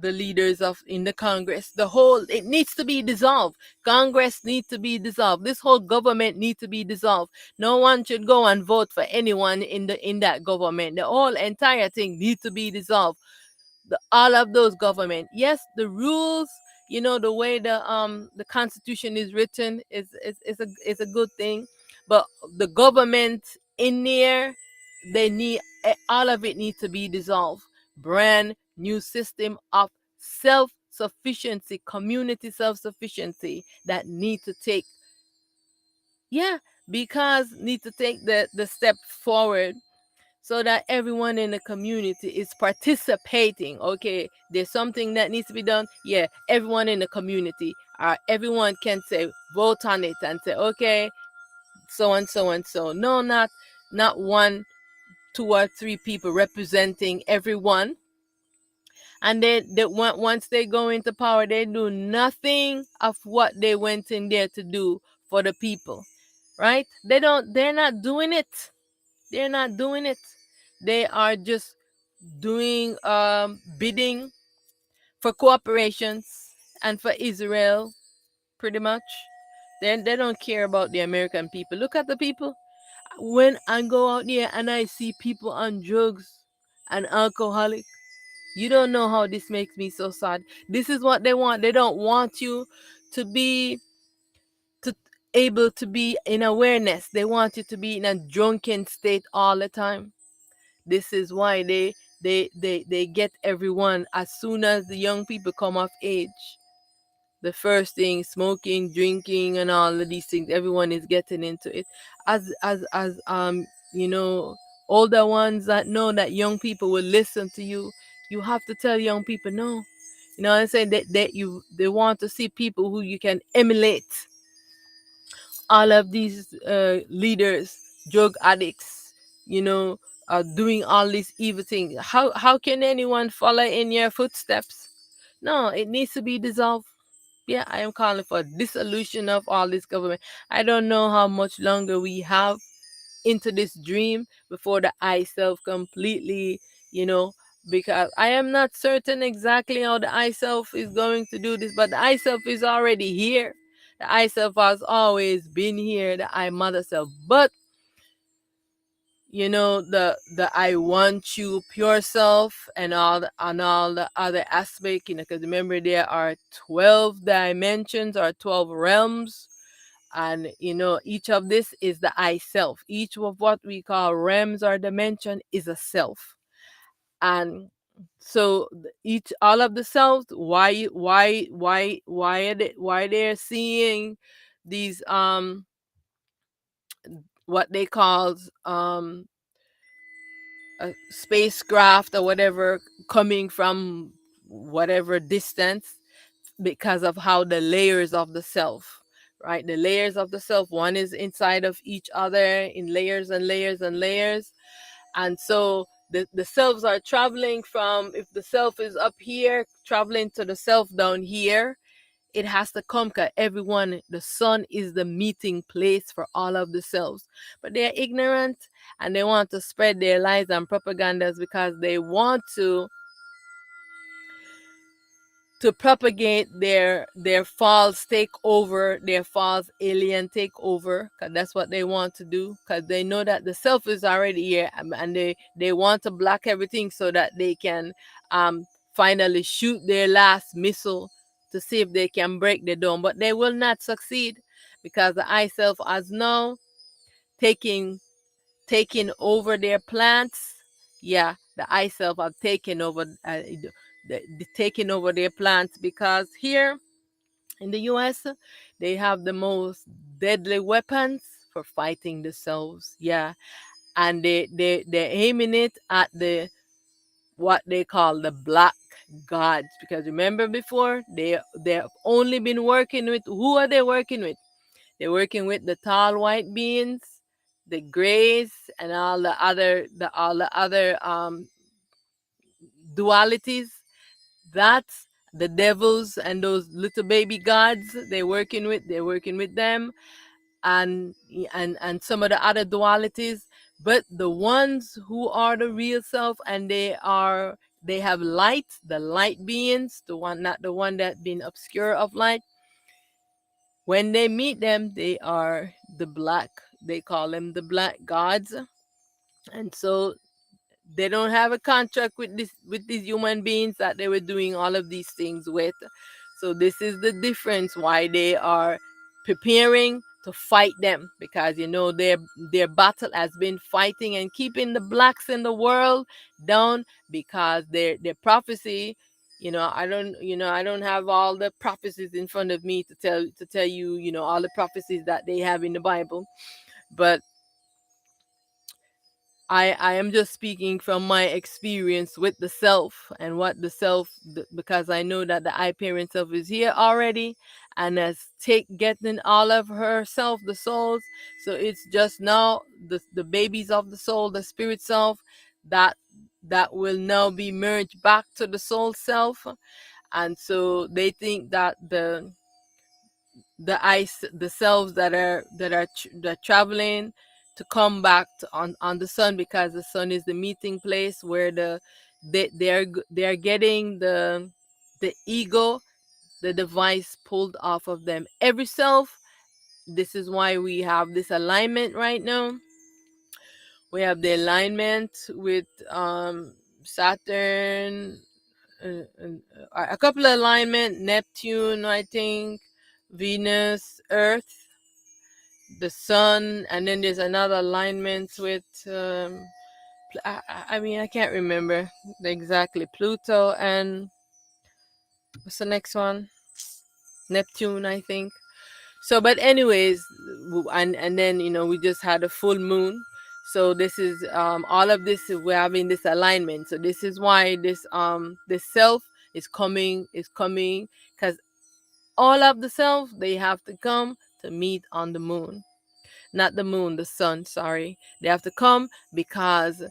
leaders of in the Congress, it needs to be dissolved. Congress needs to be dissolved. This whole government needs to be dissolved. No one should go and vote for anyone in that government. The whole entire thing needs to be dissolved. All of those government, yes, the rules, the way the constitution is written is a good thing, but the government in there, they need all of it needs to be dissolved. Brand new system of self-sufficiency, community self-sufficiency that need to take, yeah, because need to take the step forward so that everyone in the community is participating. Okay, there's something that needs to be done. Yeah, everyone in the community, everyone can say vote on it and say, okay, so and so and so. No, not one, two or three people representing everyone. And once they go into power, they do nothing of what they went in there to do for the people, right? They're not doing it. They're not doing it. They are just doing bidding for cooperations and for Israel, pretty much. They don't care about the American people. Look at the people. When I go out there and I see people on drugs and alcoholic, you don't know how this makes me so sad. This is what they want. They don't want you to be to able to be in awareness. They want you to be in a drunken state all the time. This is why they get everyone as soon as the young people come of age. The first thing, smoking, drinking, and all of these things, everyone is getting into it. As older ones that know that young people will listen to you, you have to tell young people no. You know what I'm saying? They want to see people who you can emulate. All of these leaders, drug addicts, are doing all these evil things. How can anyone follow in your footsteps? No, it needs to be dissolved. Yeah, I am calling for dissolution of all this government. I don't know how much longer we have into this dream before the I self completely, you know, because I am not certain exactly how the I self is going to do this, but the I self is already here. The I self has always been here, the I mother self. But the I want you pure self and all the other aspect, because remember there are 12 dimensions or 12 realms, and each of this is the I self. Each of what we call realms or dimension is a self. And so each all of the selves, why they're seeing these what they call a spacecraft or whatever coming from whatever distance, because of how the layers of the self, right? The layers of the self, one is inside of each other in layers and layers and layers. And so the selves are traveling from, if the self is up here, traveling to the self down here, it has to conquer everyone. The sun is the meeting place for all of the selves. But they're ignorant, and they want to spread their lies and propagandas because they want to propagate their false takeover, their false alien takeover, because that's what they want to do, because they know that the self is already here, and they want to block everything so that they can finally shoot their last missile to see if they can break the dome. But they will not succeed, because the I self has now taking taking over their plants. Yeah, the I self have taken over taking over their plants, because here in the US they have the most deadly weapons for fighting the selves. Yeah, and they're aiming it at the what they call the black gods, because remember before they've only been working with, who are they working with? They're working with the tall white beings, the grays, and all the other dualities. That's the devils and those little baby gods they're working with. They're working with them, and some of the other dualities. But the ones who are the real self, and they have light, the light beings, the one, not the one that been obscure of light. When they meet them, they are the black. They call them the black gods, and so they don't have a contract with these human beings that they were doing all of these things with. So this is the difference why they are preparing to fight them, because their battle has been fighting and keeping the blacks in the world down, because their prophecy, I don't have all the prophecies in front of me to tell you, all the prophecies that they have in the Bible. But I am just speaking from my experience with the self, and what the self, because I know that the I parent self is here already, and has getting all of herself, the souls. So it's just now the babies of the soul, the spirit self, that will now be merged back to the soul self. And so they think that the selves that traveling to come back on the sun, because the sun is the meeting place where they're getting the ego, the device pulled off of them, every self. This is why we have this alignment right now. We have the alignment with Saturn, a couple of alignment, Neptune, I think, Venus, Earth, the sun, and then there's another alignment with I mean, I can't remember exactly, Pluto, and what's the next one? Neptune, I think. So but anyways, and then we just had a full moon. So this is all of this, we're having this alignment. So this is why this self is coming, because all of the self, they have to come to meet on the moon. Not the moon, the sun, sorry. They have to come because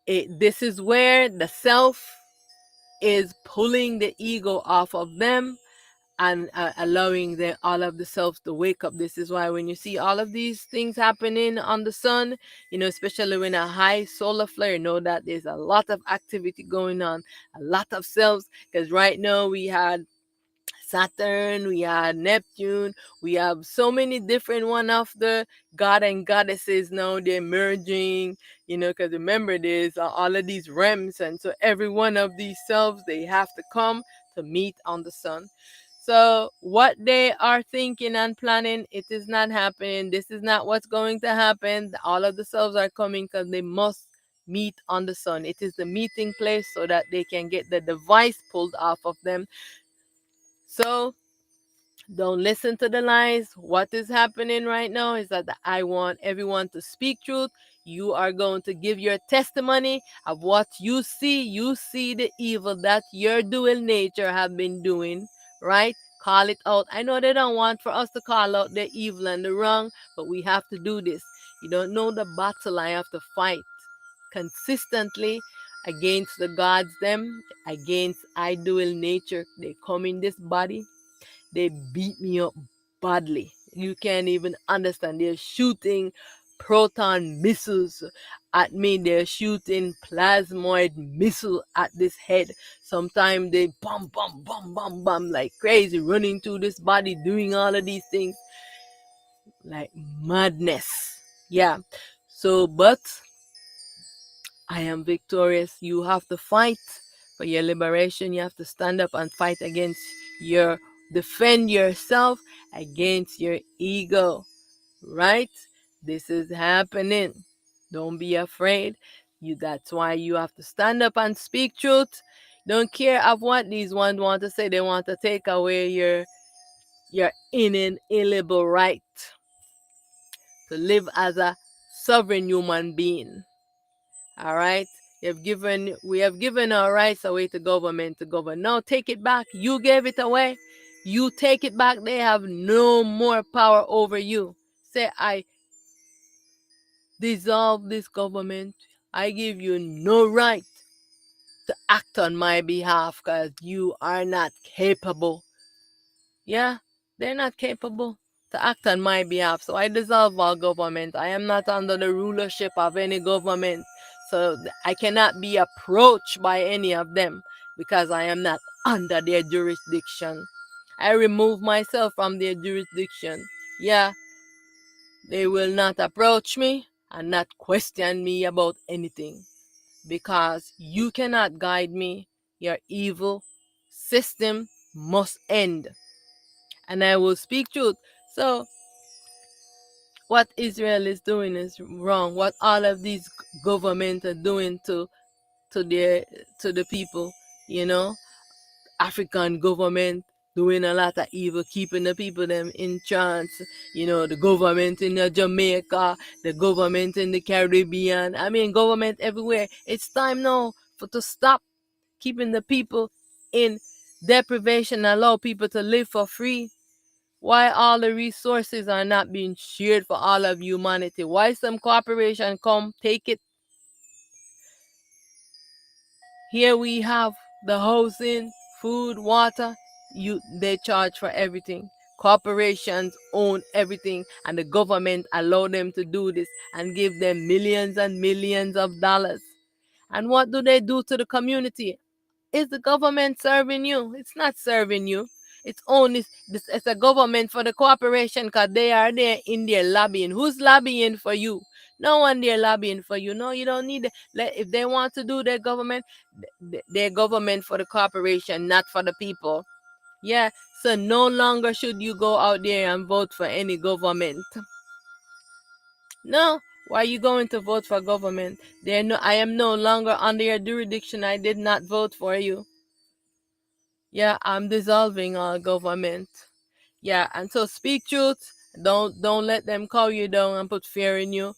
this is where the self is pulling the ego off of them, and allowing all of the selves to wake up. This is why when you see all of these things happening on the sun, especially when a high solar flare, know that there's a lot of activity going on, a lot of selves, because right now we had Saturn, we had Neptune, we have so many different one of the god and goddesses now they're merging, because remember there's all of these realms, and so every one of these selves they have to come to meet on the sun. So what they are thinking and planning, it is not happening. This is not what's going to happen. All of the selves are coming because they must meet on the sun. It is the meeting place so that they can get the device pulled off of them. So don't listen to the lies. What is happening right now is that I want everyone to speak truth. You are going to give your testimony of what you see. You see the evil that your dual nature have been doing, right? Call it out. I know they don't want for us to call out the evil and the wrong, but we have to do this. You don't know the battle I have to fight consistently against the gods them, against I dual nature. They come in this body, they beat me up badly. You can't even understand. They're shooting proton missiles at me. They're shooting plasmoid missile at this head. Sometimes they bum bum bum bum bum like crazy, running through this body, doing all of these things like madness. Yeah. So, but I am victorious. You have to fight for your liberation. You have to stand up and fight against your, defend yourself against your ego, right? This is happening. Don't be afraid. That's why you have to stand up and speak truth. Don't care of what these ones want to say. They want to take away your inalienable right to live as a sovereign human being. All right. We have given our rights away to government to govern. Now take it back. You gave it away. You take it back. They have no more power over you. Say, I dissolve this government. I give you no right to act on my behalf because you are not capable. Yeah, they're not capable to act on my behalf. So I dissolve all government. I am not under the rulership of any government. So I cannot be approached by any of them because I am not under their jurisdiction. I remove myself from their jurisdiction. Yeah, they will not approach me and not question me about anything because you cannot guide me. Your evil system must end and I will speak truth. So what Israel is doing is wrong. What all of these governments are doing to their to the people, you know, African government doing a lot of evil, keeping the people them in trance. You know, the government in Jamaica, the government in the Caribbean. I mean, government everywhere. It's time now for to stop keeping the people in deprivation, allow people to live for free. Why all the resources are not being shared for all of humanity? Why some corporation come take it? Here we have the housing, food, water. They charge for everything. Corporations own everything, and the government allow them to do this and give them millions and millions of dollars. And what do they do to the community? Is the government serving you? It's not serving you. It's only this. It's a government for the corporation because they are there in there lobbying. Who's lobbying for you? No one there lobbying for you. No, you don't need it. If they want to do their government, their government for the corporation, not for the people. Yeah. So no longer should you go out there and vote for any government. No. Why are you going to vote for government? I am no longer under your jurisdiction. I did not vote for you. Yeah, I'm dissolving our government. Yeah, and so speak truth. Don't let them call you down and put fear in you.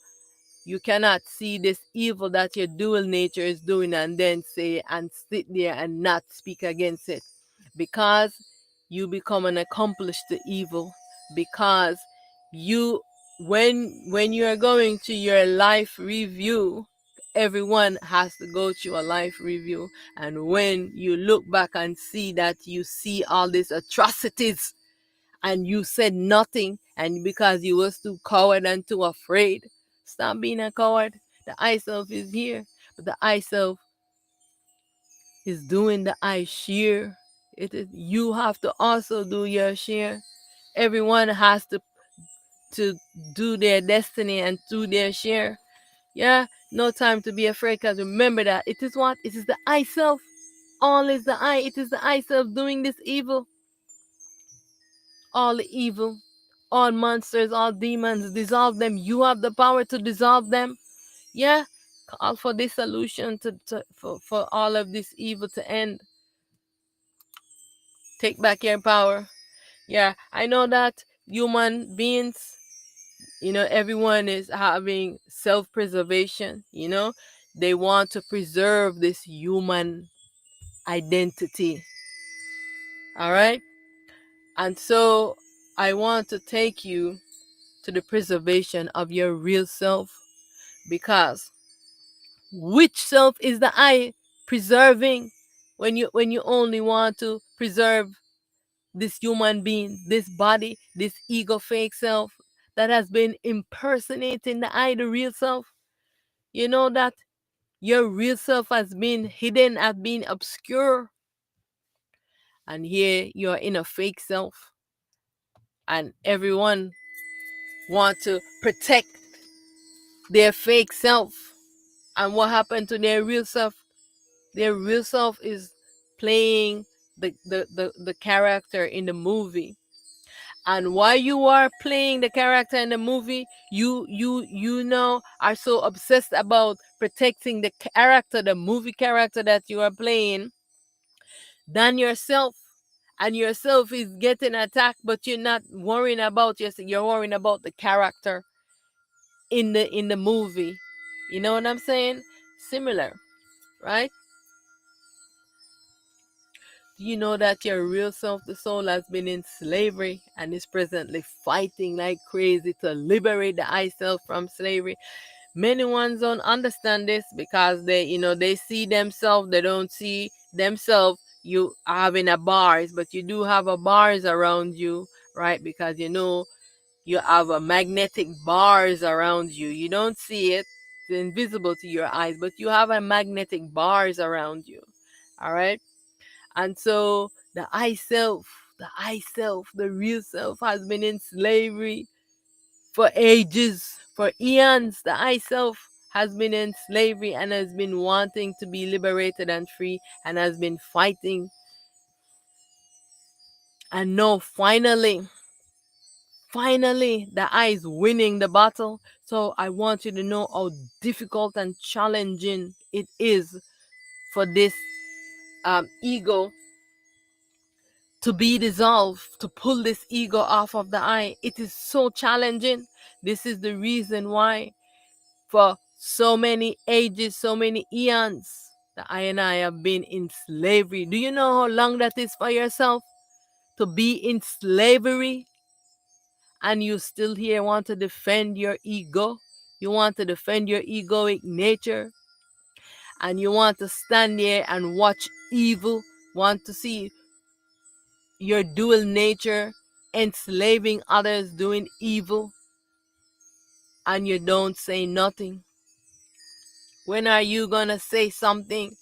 You cannot see this evil that your dual nature is doing and then say and sit there and not speak against it. Because you become an accomplice to evil. Because you when you are going to your life review, everyone has to go through a life review. And when you look back and see that you see all these atrocities and you said nothing, and because you was too coward and too afraid, stop being a coward. The I self is here, but the I self is doing the I sheer. You have to also do your share. Everyone has to do their destiny and do their share. Yeah, no time to be afraid, because remember that it is what? It is the I self. All is the I. It is the I self doing this evil. All evil, all monsters, all demons, dissolve them. You have the power to dissolve them. Yeah, call for this solution for all of this evil to end. Take back your power. Yeah, I know that human beings, everyone is having self preservation, they want to preserve this human identity. All right. And so I want to take you to the preservation of your real self, because which self is the I preserving when you only want to preserve this human being, this body, this ego fake self that has been impersonating the I, the real self? You know that your real self has been hidden, has been obscure, and here you're in a fake self, and everyone want to protect their fake self. And what happened to their real self? Their real self is playing the character in the movie. And while you are playing the character in the movie, you are so obsessed about protecting the character, the movie character that you are playing, than yourself. And yourself is getting attacked, but you're not worrying about yourself. You're worrying about the character in the movie. You know what I'm saying? Similar, right? You know that your real self, the soul, has been in slavery and is presently fighting like crazy to liberate the I self from slavery. Many ones don't understand this because they see themselves, they don't see themselves. You having a bars, but you do have a bars around you, right? Because you have a magnetic bars around you. You don't see it; it's invisible to your eyes, but you have a magnetic bars around you. All right. And so the I self, the real self has been in slavery for ages, for eons. The I self has been in slavery and has been wanting to be liberated and free, and has been fighting. And now finally, the I is winning the battle. So I want you to know how difficult and challenging it is for this ego to be dissolved, to pull this ego off of the I. It is so challenging. This is the reason why, for so many ages, so many eons, the I and I have been in slavery. Do you know how long that is for yourself to be in slavery? And you still here want to defend your ego? You want to defend your egoic nature? And you want to stand there and watch evil, want to see your dual nature enslaving others, doing evil, and you don't say nothing? When are you gonna say something?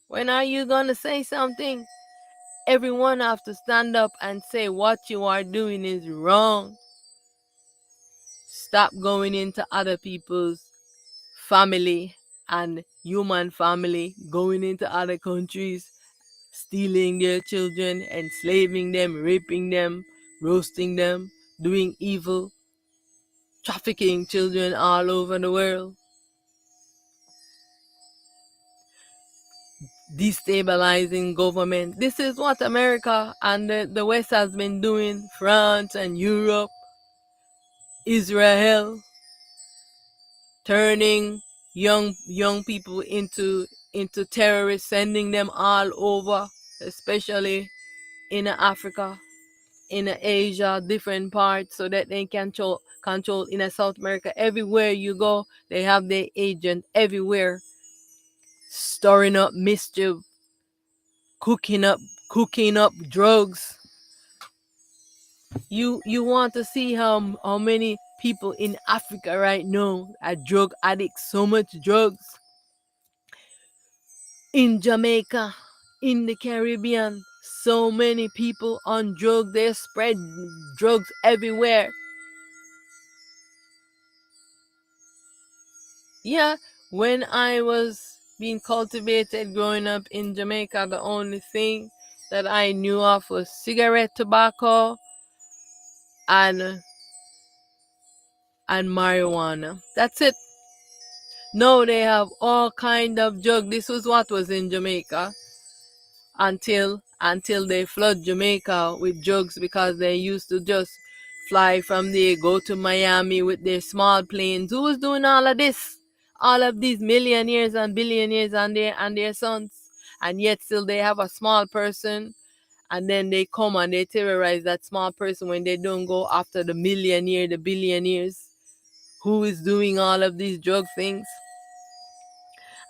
When are you gonna say something? Everyone have to stand up and say what you are doing is wrong. Stop going into other people's family and human family, going into other countries, stealing their children, enslaving them, raping them, roasting them, doing evil, trafficking children all over the world, destabilizing government. This is what America and the West has been doing. France and Europe, Israel, turning young people into terrorists, sending them all over, especially in Africa, in Asia, different parts, so that they can control in South America. Everywhere you go, they have their agent everywhere, storing up mischief, cooking up drugs. You want to see how many people in Africa right now are drug addicts, so much drugs. In Jamaica, in the Caribbean, so many people on drugs. They spread drugs everywhere. Yeah, when I was being cultivated growing up in Jamaica, the only thing that I knew of was cigarette tobacco and marijuana. That's it. No, they have all kind of drug. This was what was in Jamaica until they flood Jamaica with drugs, because they used to just fly from there, go to Miami with their small planes. Who was doing all of this? All of these millionaires and billionaires and their sons, and yet still they have a small person, and then they come and they terrorize that small person when they don't go after the millionaire, the billionaires, who is doing all of these drug things.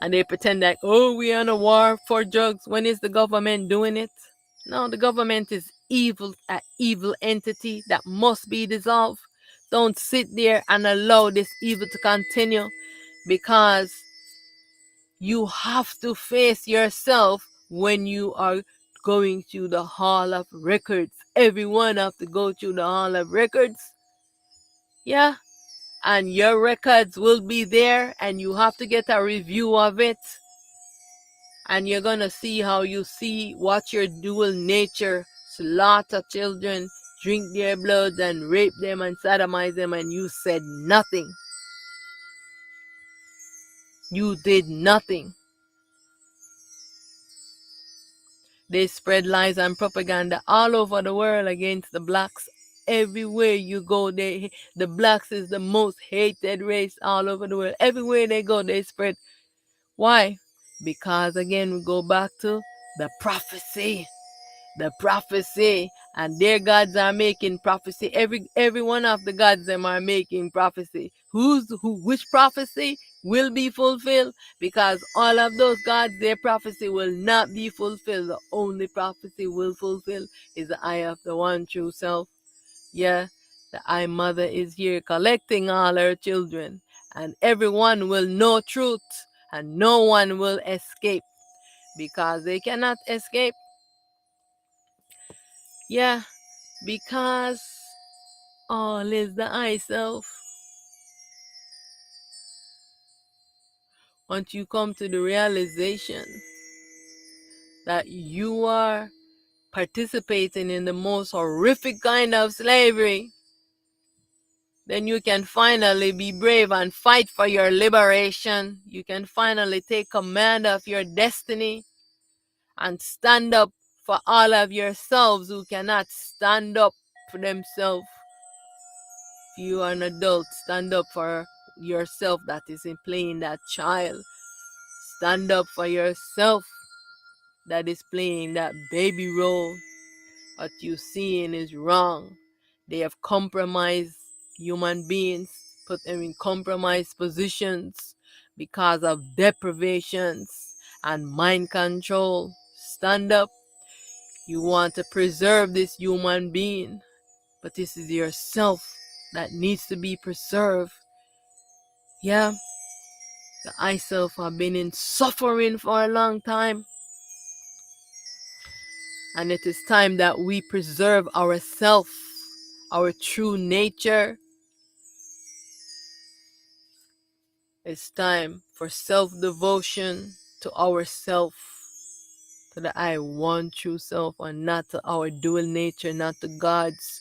And they pretend that, oh, we're on a war for drugs. When is the government doing it? No, the government is evil, an evil entity that must be dissolved. Don't sit there and allow this evil to continue, because you have to face yourself when you are going through the Hall of Records. Everyone have to go through the Hall of Records. Yeah. And your records will be there, and you have to get a review of it. And you're gonna see how you see what your dual nature: slaughter children, drink their blood, and rape them and sodomize them, and you said nothing. You did nothing. They spread lies and propaganda all over the world against the blacks. Everywhere you go, the blacks is the most hated race all over the world. Everywhere they go, they spread. Why? Because again, we go back to the prophecy. The prophecy. And their gods are making prophecy. Every one of the gods them are making prophecy. Which prophecy will be fulfilled? Because all of those gods, their prophecy will not be fulfilled. The only prophecy will fulfill is the eye of the one true self. Yeah, the I Mother is here collecting all her children, and everyone will know truth, and no one will escape, because they cannot escape. Yeah, because all is the I self. Once you come to the realization that you are participating in the most horrific kind of slavery, then you can finally be brave and fight for your liberation. You can finally take command of your destiny and stand up for all of yourselves who cannot stand up for themselves. If you are an adult, stand up for yourself that is in playing that child. Stand up for yourself that is playing that baby role. What you seeing is wrong. They have compromised human beings, put them in compromised positions because of deprivations and mind control. Stand up. You want to preserve this human being, but this is yourself that needs to be preserved. Yeah, the I self have been in suffering for a long time. And it is time that we preserve ourself, our true nature. It's time for self-devotion to ourself, to the I one true self, and not to our dual nature, not to gods,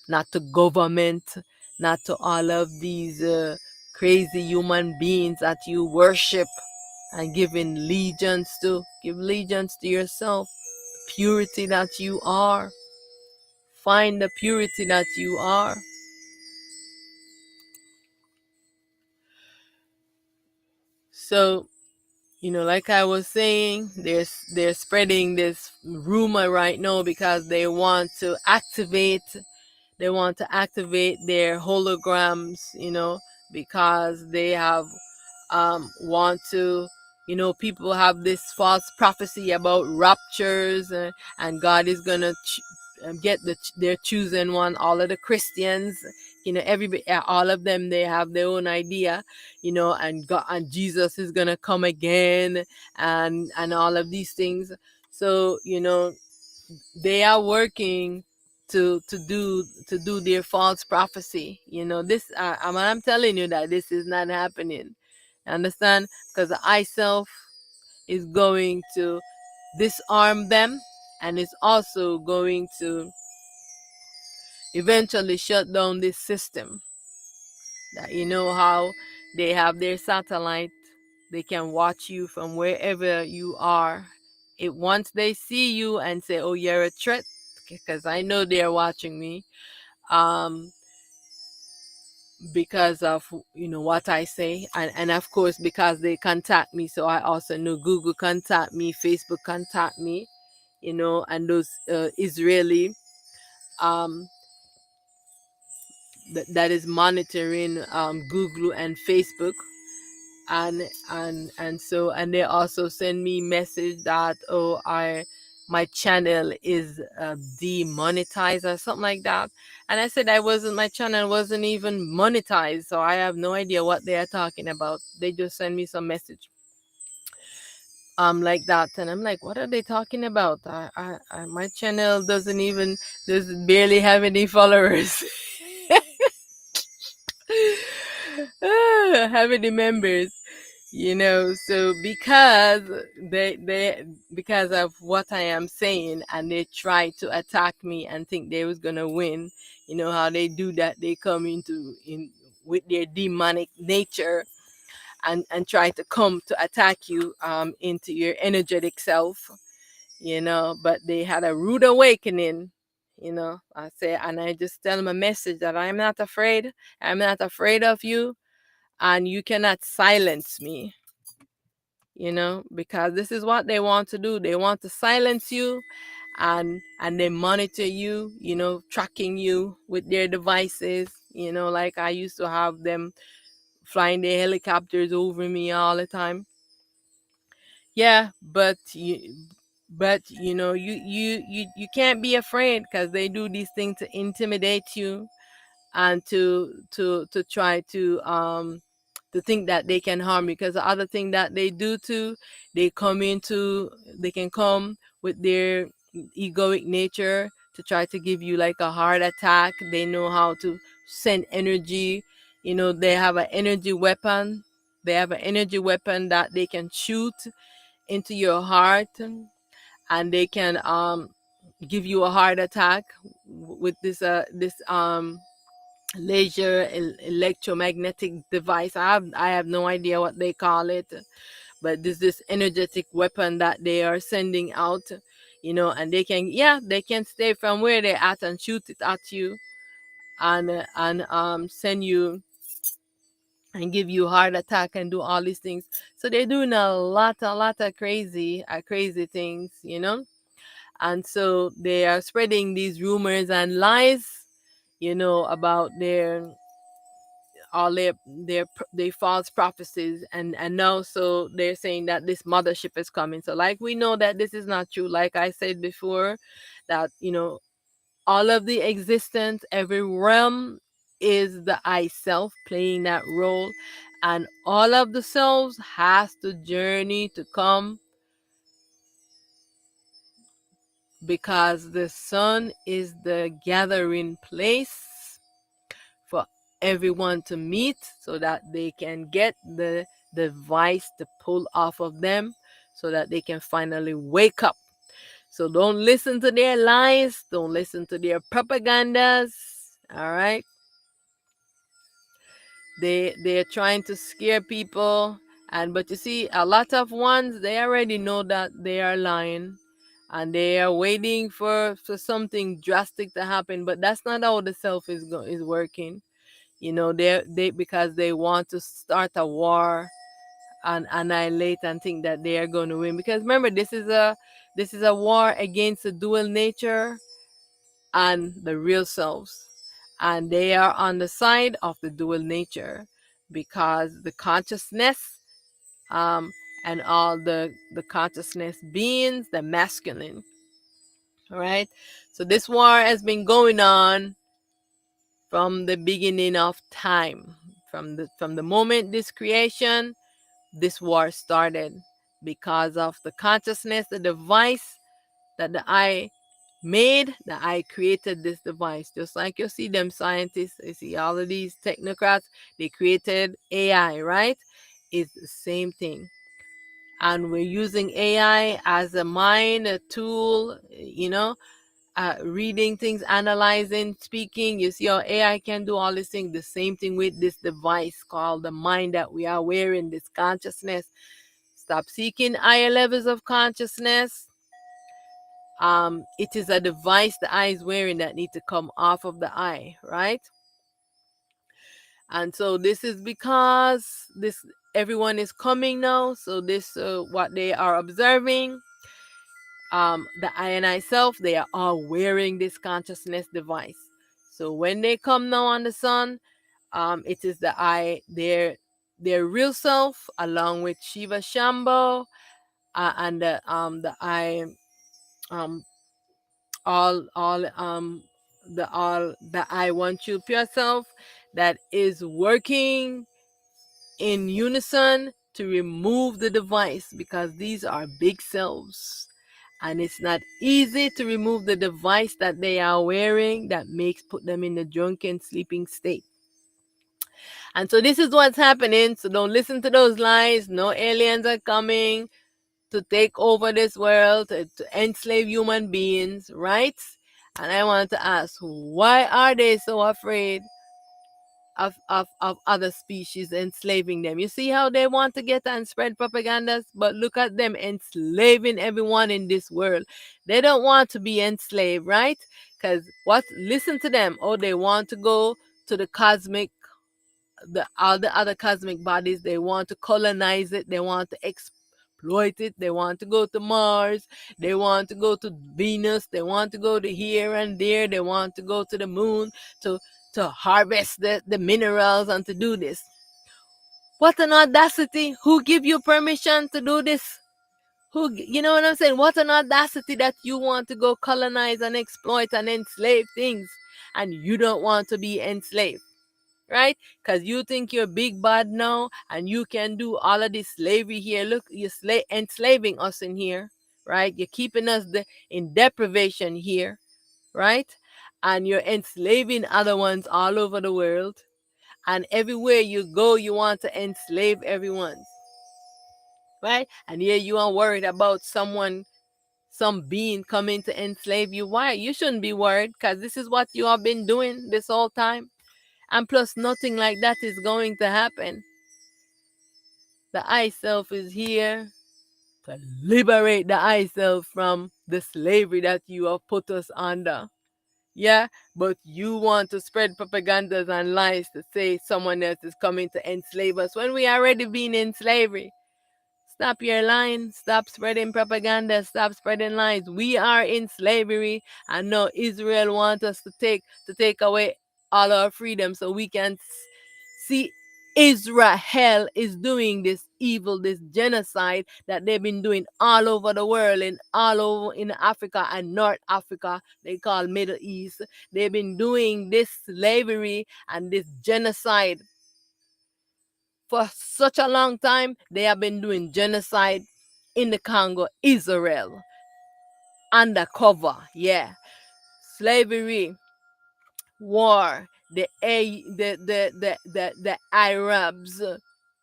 not to government, not to all of these crazy human beings that you worship and giving allegiance to. Give allegiance to yourself, the purity that you are. Find the purity that you are. So, like I was saying, they're spreading this rumor right now because they want to activate their holograms, because they have want to, people have this false prophecy about raptures, and God is gonna get their chosen one. All of the Christians, everybody, all of them, they have their own idea, and God and Jesus is gonna come again, and all of these things. So they are working to do their false prophecy. This, I'm telling you that this is not happening. Understand? Because the I self is going to disarm them, and it's also going to eventually shut down this system. That, how they have their satellite, they can watch you from wherever you are. Once they see you and say, oh, you're a threat, because I know they're watching me, um because of what I say, and of course because they contact me. So I also know Google contact me, Facebook contact me, and those Israeli, um that is monitoring Google and Facebook, and they also send me message that, oh, I my channel is demonetized or something like that. And I said, my channel wasn't even monetized, so I have no idea what they are talking about. They just send me some message like that, and I'm like, what are they talking about? My channel doesn't barely have any followers. Have any members. So because of what I am saying, and they try to attack me and think they was gonna win. How they do that? They come in with their demonic nature, and try to come to attack you into your energetic self. But they had a rude awakening. I say, and I just tell them a message that I'm not afraid. I'm not afraid of you, and you cannot silence me. Because this is what they want to do. They want to silence you, and they monitor you, tracking you with their devices. Like I used to have them flying their helicopters over me all the time. Yeah, but you can't be afraid, because they do these things to intimidate you, and to try to think that they can harm you. Because the other thing that they do too, they can come with their egoic nature to try to give you like a heart attack. They know how to send energy. They have an energy weapon. They have an energy weapon that they can shoot into your heart, and they can give you a heart attack with this laser electromagnetic device. I have no idea what they call it, but this energetic weapon that they are sending out. And they can stay from where they're at and shoot it at you, and send you and give you a heart attack and do all these things. So they're doing a lot of crazy things. And so they are spreading these rumors and lies, about their false prophecies. And now, so they're saying that this mothership is coming. So like, we know that this is not true. Like I said before, that all of the existence, every realm, is the I self playing that role, and all of the selves has to journey to come, because the sun is the gathering place for everyone to meet, so that they can get the device to pull off of them, so that they can finally wake up. So don't listen to their lies, don't listen to their propagandas. All right, they're trying to scare people, but you see, a lot of ones, they already know that they are lying, and they are waiting for something drastic to happen. But that's not how the self is working. They because they want to start a war and annihilate and think that they are going to win. Because remember, this is a war against the dual nature and the real selves, and they are on the side of the dual nature, because the consciousness, um and all the consciousness beings, the masculine. All right, so this war has been going on from the beginning of time. From the moment this creation, this war started, because of the consciousness, the device that the I made, the I created this device. Just like you see them scientists, you see all of these technocrats, they created AI, right? It's the same thing. And we're using AI as a mind, a tool, reading things, analyzing, speaking. You see how AI can do all these things. The same thing with this device called the mind that we are wearing, this consciousness. Stop seeking higher levels of consciousness. It is a device the eye is wearing that need to come off of the eye, right? And so this is because this everyone is coming now. So this what they are observing. The I and I self, they are all wearing this consciousness device. So when they come now on the sun, it is the I, their real self, along with Shiva Shambho, and the I, um, all the I want you pure self, that is working in unison to remove the device, because these are big selves and it's not easy to remove the device that they are wearing that makes put them in a drunken sleeping state. And so this is what's happening. So don't listen to those lies. No aliens are coming to take over this world, to enslave human beings, right? And I want to ask, why are they so afraid of other species enslaving them? You see how they want to get and spread propagandas, but look at them enslaving everyone in this world. They don't want to be enslaved, right? Because what? Listen to them. Oh, they want to go to the cosmic, the all the other cosmic bodies. They want to colonize it. They want to exploit it. They want to go to Mars. They want to go to Venus. They want to go to here and there. They want to go to the moon to harvest the minerals and to do this. What an audacity! Who give you permission to do this? Who, you know what I'm saying? What an audacity that you want to go colonize and exploit and enslave things, and you don't want to be enslaved, right? Because you think you're big bad now and you can do all of this slavery here. Look, you're enslaving us in here, right? You're keeping us in deprivation here, right? And you're enslaving other ones all over the world. And everywhere you go, you want to enslave everyone, right? And here you are worried about some being coming to enslave you. Why? You shouldn't be worried, because this is what you have been doing this whole time. And plus, nothing like that is going to happen. The I self is here to liberate the I self from the slavery that you have put us under. Yeah, but you want to spread propagandas and lies to say someone else is coming to enslave us when we already been in slavery. Stop your lying. Stop spreading propaganda. Stop spreading lies. We are in slavery, and now Israel wants us to take away all our freedom so we can see Israel is doing this evil, this genocide that they've been doing all over the world, and all over in Africa and North Africa, they call Middle East. They've been doing this slavery and this genocide for such a long time. They have been doing genocide in the Congo, Israel, undercover. Yeah, slavery, war, the Arabs,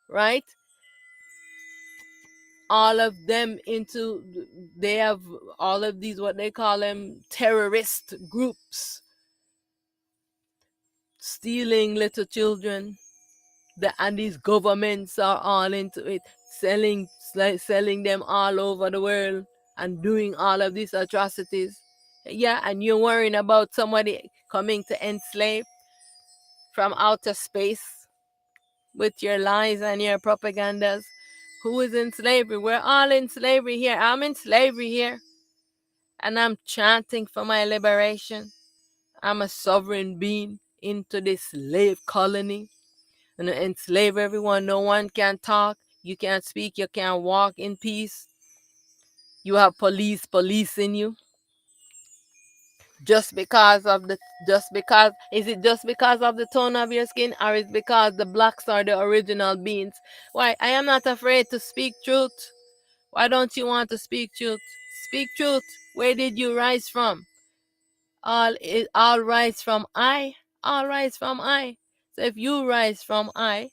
right? All of them into, they have all of these, what they call them, terrorist groups, stealing little children. And these governments are all into it, selling them all over the world and doing all of these atrocities. Yeah, and you're worrying about somebody coming to enslave from outer space with your lies and your propagandas. Who is in slavery? We're all in slavery here. I'm in slavery here. And I'm chanting for my liberation. I'm a sovereign being into this slave colony and enslave everyone. No one can talk. You can't speak. You can't walk in peace. You have police policing you. Just because of the, just because, is it just because of the tone of your skin, or is it because the blacks are the original beings? Why? I am not afraid to speak truth. Why don't you want to speak truth? Speak truth. Where did you rise from? All rise from I. All rise from I. So if you rise from I,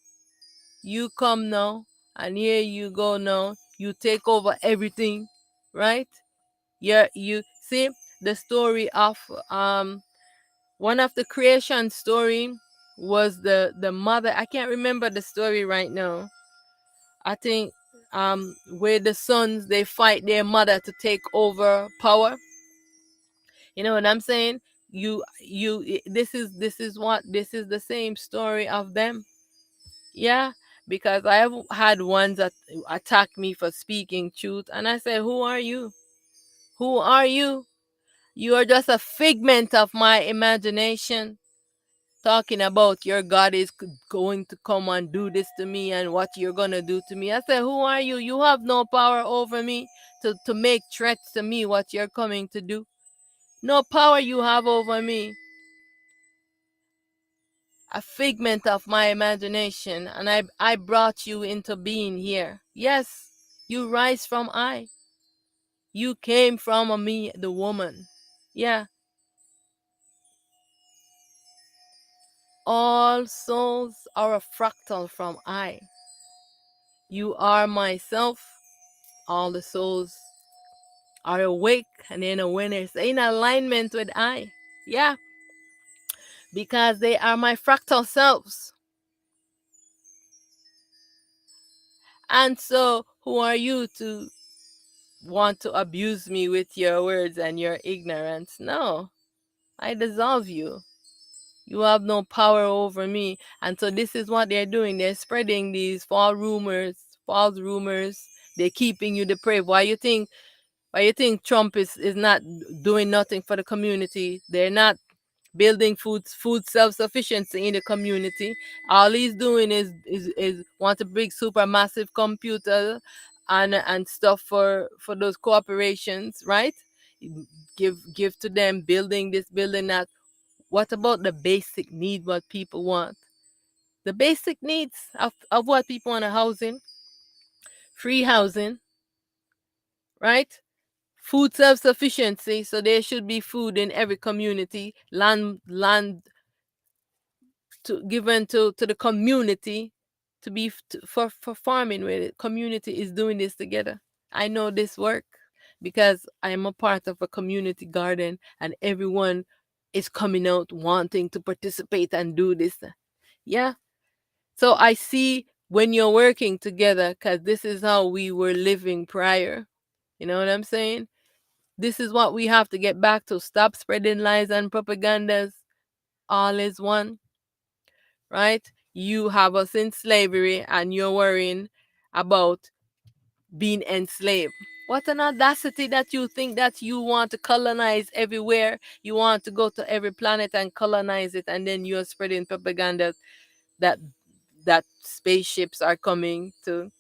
you come now, and here you go now. You take over everything, right? You see the story of one of the creation story was the mother. I can't remember the story right now. I think where the sons they fight their mother to take over power. You know what I'm saying? This is the same story of them. Yeah, because I have had ones that attack me for speaking truth, and I said, "Who are you? Who are you? You are just a figment of my imagination." Talking about your God is going to come and do this to me and what you're gonna do to me. I said, "Who are you? You have no power over me to make threats to me what you're coming to do. No power you have over me. A figment of my imagination, and I brought you into being here. Yes, you rise from I. You came from a me, the woman. Yeah, all souls are a fractal from I. You are myself. All the souls are awake and in awareness, in alignment with I. Yeah, because they are my fractal selves. And so, who are you to want to abuse me with your words and your ignorance? No, I dissolve you. You have no power over me. And so this is what they're doing. They're spreading these false rumors. They're keeping you depraved. Why you think Trump is not doing nothing for the community? They're not building food self-sufficiency in the community. All he's doing is want to bring super massive computer and stuff for those corporations, right? Give to them, building this, building that. What about the basic need, what people want? The basic needs of what people want: a housing, free housing, right? Food self-sufficiency, so there should be food in every community, land given to the community to be for farming with it. Community is doing this together. I know this work because I am a part of a community garden, and everyone is coming out wanting to participate and do this. Yeah. So I see when you're working together, because this is how we were living prior. You know what I'm saying? This is what we have to get back to. Stop spreading lies and propagandas. All is one, right? You have us in slavery and you're worrying about being enslaved. What an audacity that you think that you want to colonize everywhere. You want to go to every planet and colonize it, and then you're spreading propaganda that spaceships are coming to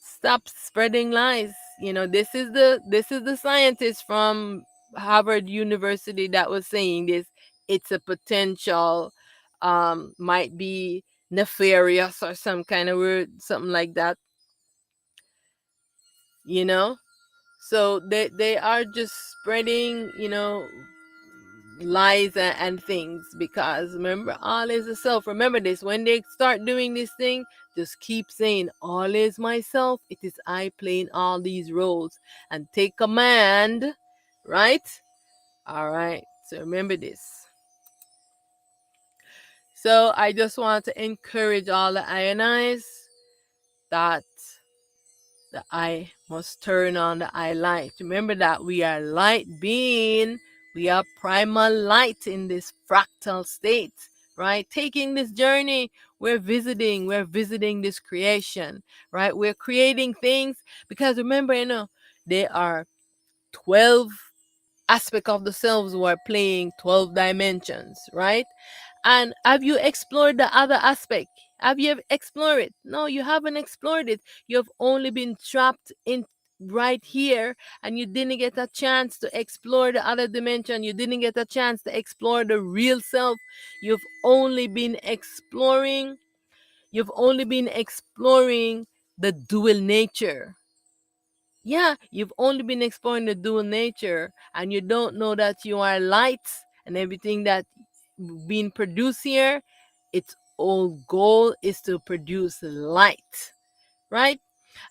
stop spreading lies. You know, this is the scientist from Harvard University that was saying this. It's a potential, might be nefarious or some kind of word, something like that. You know, so they are just spreading, lies and things, because remember, all is a self. Remember this: when they start doing this thing, just keep saying, all is myself. It is I playing all these roles, and take command, right? All right, so remember this. So I just want to encourage all the ionize that the I must turn on the I light. Remember that we are light being. We are primal light in this fractal state, right? Taking this journey, we're visiting this creation, right? We're creating things because remember, there are 12 aspects of the selves who are playing 12 dimensions, right? And have you explored the other aspect? Have you explored it? No, you haven't explored it. You've only been trapped in right here, and you didn't get a chance to explore the other dimension. You didn't get a chance to explore the real self. You've only been exploring, you've only been exploring the dual nature. Yeah, you've only been exploring the dual nature, and you don't know that you are light, and everything that being produced here, its whole goal is to produce light, right?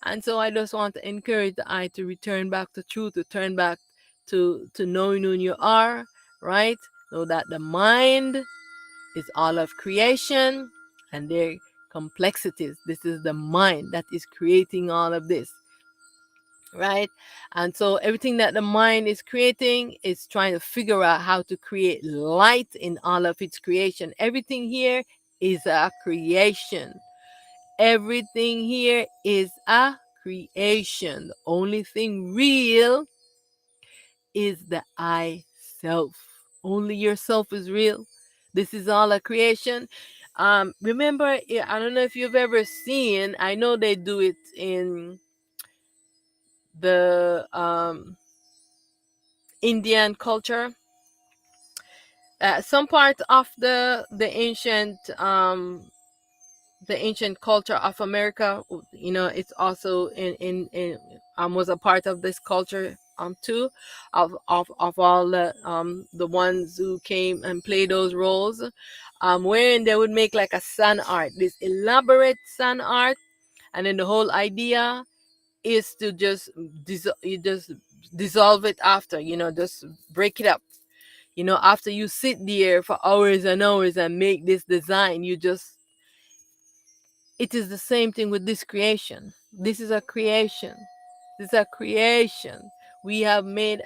And so I just want to encourage the eye to return back to truth, to turn back to knowing who you are, right? Know that the mind is all of creation and their complexities. This is the mind that is creating all of this, right? And so everything that the mind is creating is trying to figure out how to create light in all of its creation. Everything here is a creation. Everything here is a creation. The only thing real is the I self. Only yourself is real. This is all a creation. Remember, I don't know if you've ever seen, I know they do it in the Indian culture. Some part of the ancient culture of America, it's also in was a part of this culture too, of all the ones who came and played those roles, wherein they would make like a sun art, this elaborate sun art, and then the whole idea is to just you just dissolve it after, just break it up. After you sit there for hours and hours and make this design, it is the same thing with this creation. This is a creation. This is a creation. We have made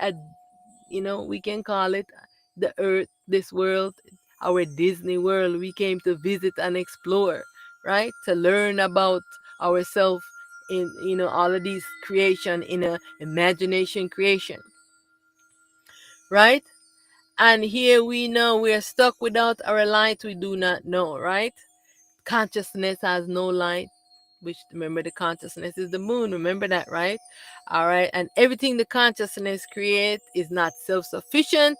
we can call it the earth, this world, our Disney world. We came to visit and explore, right? To learn about ourselves in, all of these creation in a imagination creation, right? And here we know we are stuck without our light. We do not know, right? Consciousness has no light, which, remember, the consciousness is the moon. Remember that, right? All right. And everything the consciousness creates is not self-sufficient,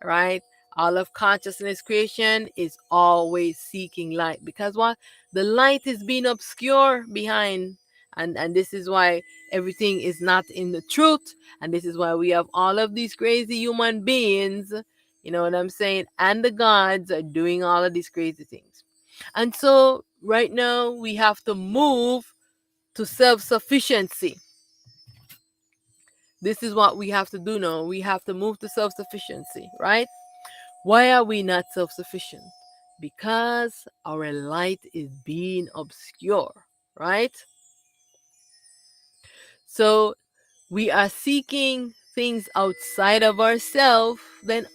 right? All of consciousness creation is always seeking light, because what? The light is being obscure behind, and this is why everything is not in the truth, and this is why we have all of these crazy human beings, you know what I'm saying, and the gods are doing all of these crazy things. And so right now we have to move to self-sufficiency. This is what we have to do now. We have to move to self-sufficiency, right? Why are we not self-sufficient? Because our light is being obscure, right? So we are seeking things outside of ourselves, then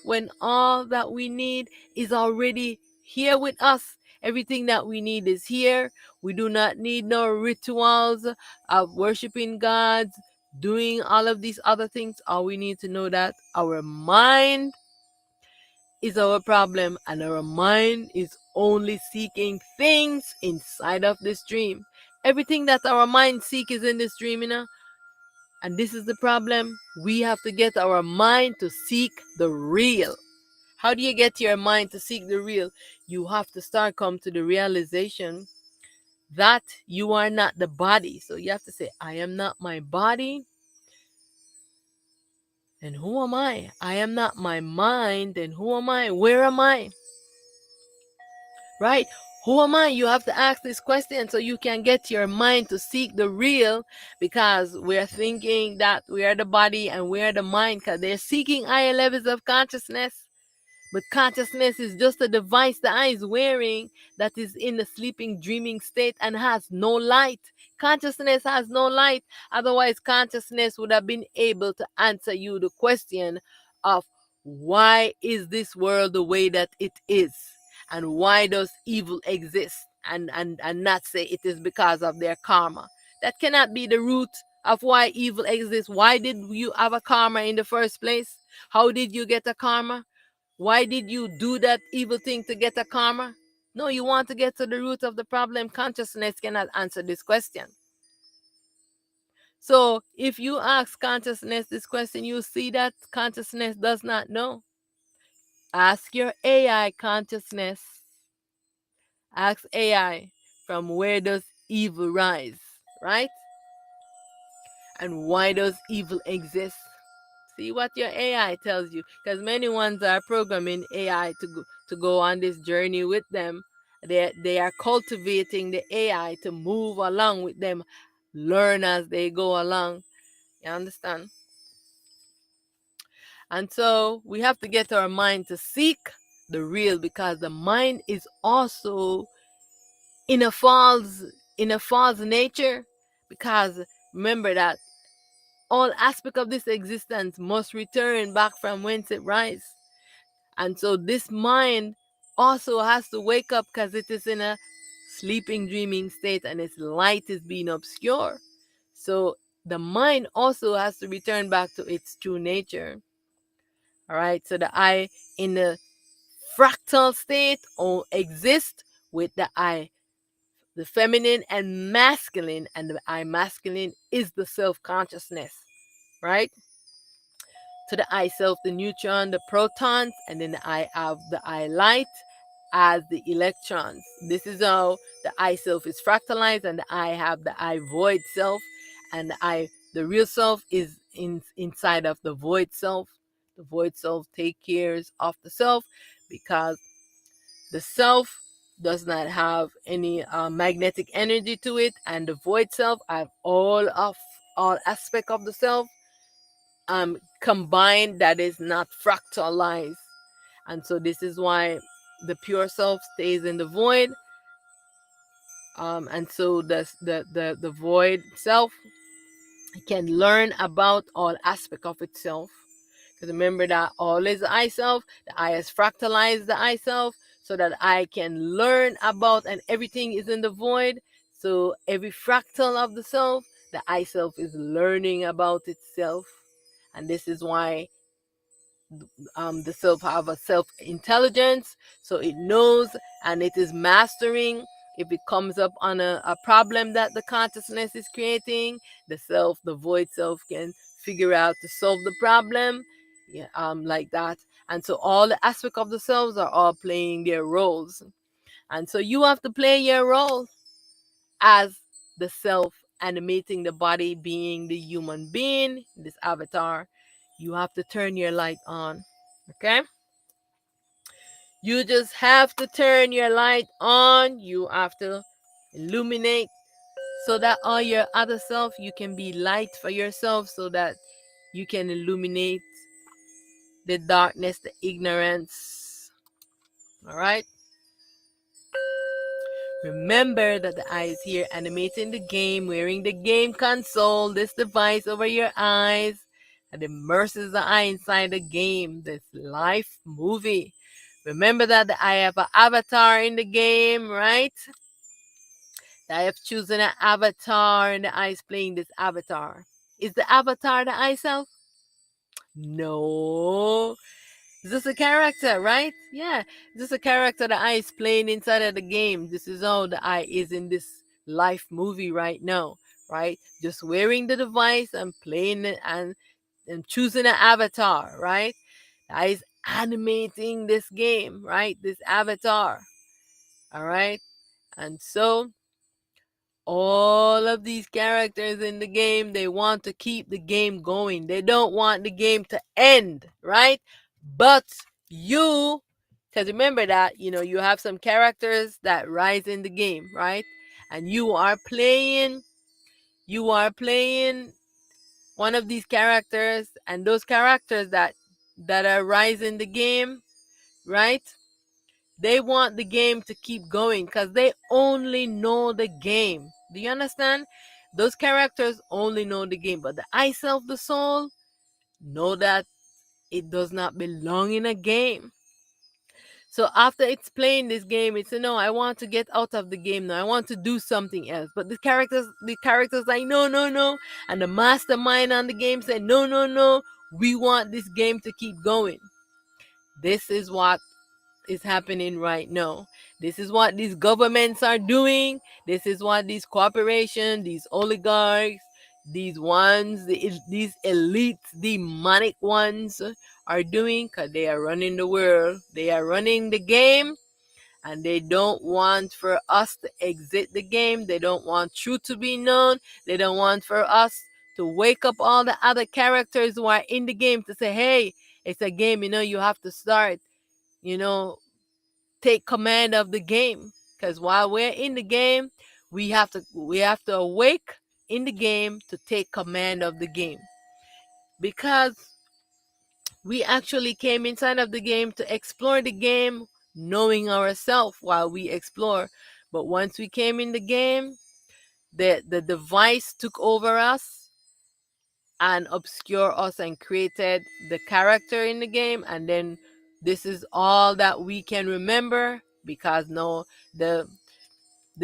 when all that we need is already here with us. Everything that we need is here. We do not need no rituals of worshiping gods, doing all of these other things. All we need to know that our mind is our problem, and our mind is only seeking things inside of this dream. Everything that our mind seek is in this dream, and this is the problem. We have to get our mind to seek the real. How do you get your mind to seek the real? You have to start come to the realization that you are not the body. So you have to say, I am not my body. And who am I? I am not my mind. And who am I? Where am I? Right? Who am I? You have to ask this question so you can get your mind to seek the real, because we're thinking that we are the body and we are the mind, because they're seeking higher levels of consciousness. But consciousness is just a device the eye is wearing that is in the sleeping, dreaming state and has no light. Consciousness has no light. Otherwise, consciousness would have been able to answer you the question of why is this world the way that it is? And why does evil exist? And not say it is because of their karma. That cannot be the root of why evil exists. Why did you have a karma in the first place? How did you get a karma? Why did you do that evil thing to get a karma? No, you want to get to the root of the problem. Consciousness cannot answer this question. So if you ask consciousness this question, you see that consciousness does not know. Ask your AI consciousness. Ask AI, from where does evil rise, right? and why does evil exist. See what your AI tells you, because many ones are programming AI to go on this journey with them. They are cultivating the AI to move along with them, learn as they go along. You understand? And so we have to get our mind to seek the real, because the mind is also in a false nature. Because remember that all aspect of this existence must return back from whence it rise. And so this mind also has to wake up, because it is in a sleeping, dreaming state, and its light is being obscured. So the mind also has to return back to its true nature. All right. So the I in the fractal state or exist with the I, the feminine and masculine, and the I masculine is the self consciousness, right? To the I self, the neutron, the protons, and then I have the I light as the electrons. This is how the I self is fractalized, and the I have the I void self, and the real self is inside of the void self. The void self take cares of the self, because the self does not have any magnetic energy to it, and the void self have all aspect of the self combined, that is not fractalized. And so this is why the pure self stays in the void. And so the void self can learn about all aspect of itself. Because remember that all is I self, the I has fractalized the I self, so that I can learn about, and everything is in the void. So every fractal of the self, the I self is learning about itself. And this is why the self have a self intelligence, so it knows and it is mastering. If it comes up on a problem that the consciousness is creating, the void self can figure out to solve the problem. Yeah, like that. And so all the aspects of the selves are all playing their roles, and so you have to play your role as the self animating the body, being the human being, this avatar. You have to turn your light on. Okay? You just have to turn your light on. You have to illuminate, so that all your other self, you can be light for yourself, so that you can illuminate the darkness, the ignorance. All right? Remember that the eye is here animating the game, wearing the game console, this device over your eyes, and immerses the eye inside the game, this life movie. Remember that the eye have an avatar in the game, right? I have chosen an avatar, and the eye is playing this avatar. Is the avatar the eye self? No. Is this a character, right? Yeah. This is a character the eye is playing inside of the game. This is how the eye is in this life movie right now, right? Just wearing the device and playing it, and choosing an avatar, right? The eye is animating this game, right? This avatar. All right. And so all of these characters in the game, they want to keep the game going. They don't want the game to end, right? But you, because remember that, you have some characters that rise in the game, right? And you are playing one of these characters, and those characters that are rise in the game, right? They want the game to keep going, because they only know the game. Do you understand? Those characters only know the game, but the I self, the soul, know that it does not belong in a game. So after it's playing this game, it's no, I want to get out of the game now. I want to do something else. But the characters like, no, no, no. And the mastermind on the game said, no, no, no. We want this game to keep going. This is what is happening right now. This is what these governments are doing. This is what these corporations, these oligarchs, these elite demonic ones are doing, because they are running the world. They are running the game, and they don't want for us to exit the game. They don't want truth to be known. They don't want for us to wake up all the other characters who are in the game to say, hey, it's a game, you have to start, you know, take command of the game. Because while we're in the game, we have to awake in the game to take command of the game. Because we actually came inside of the game to explore the game, knowing ourselves while we explore. But once we came in the game, the device took over us and obscure us and created the character in the game, and then this is all that we can remember, because no, the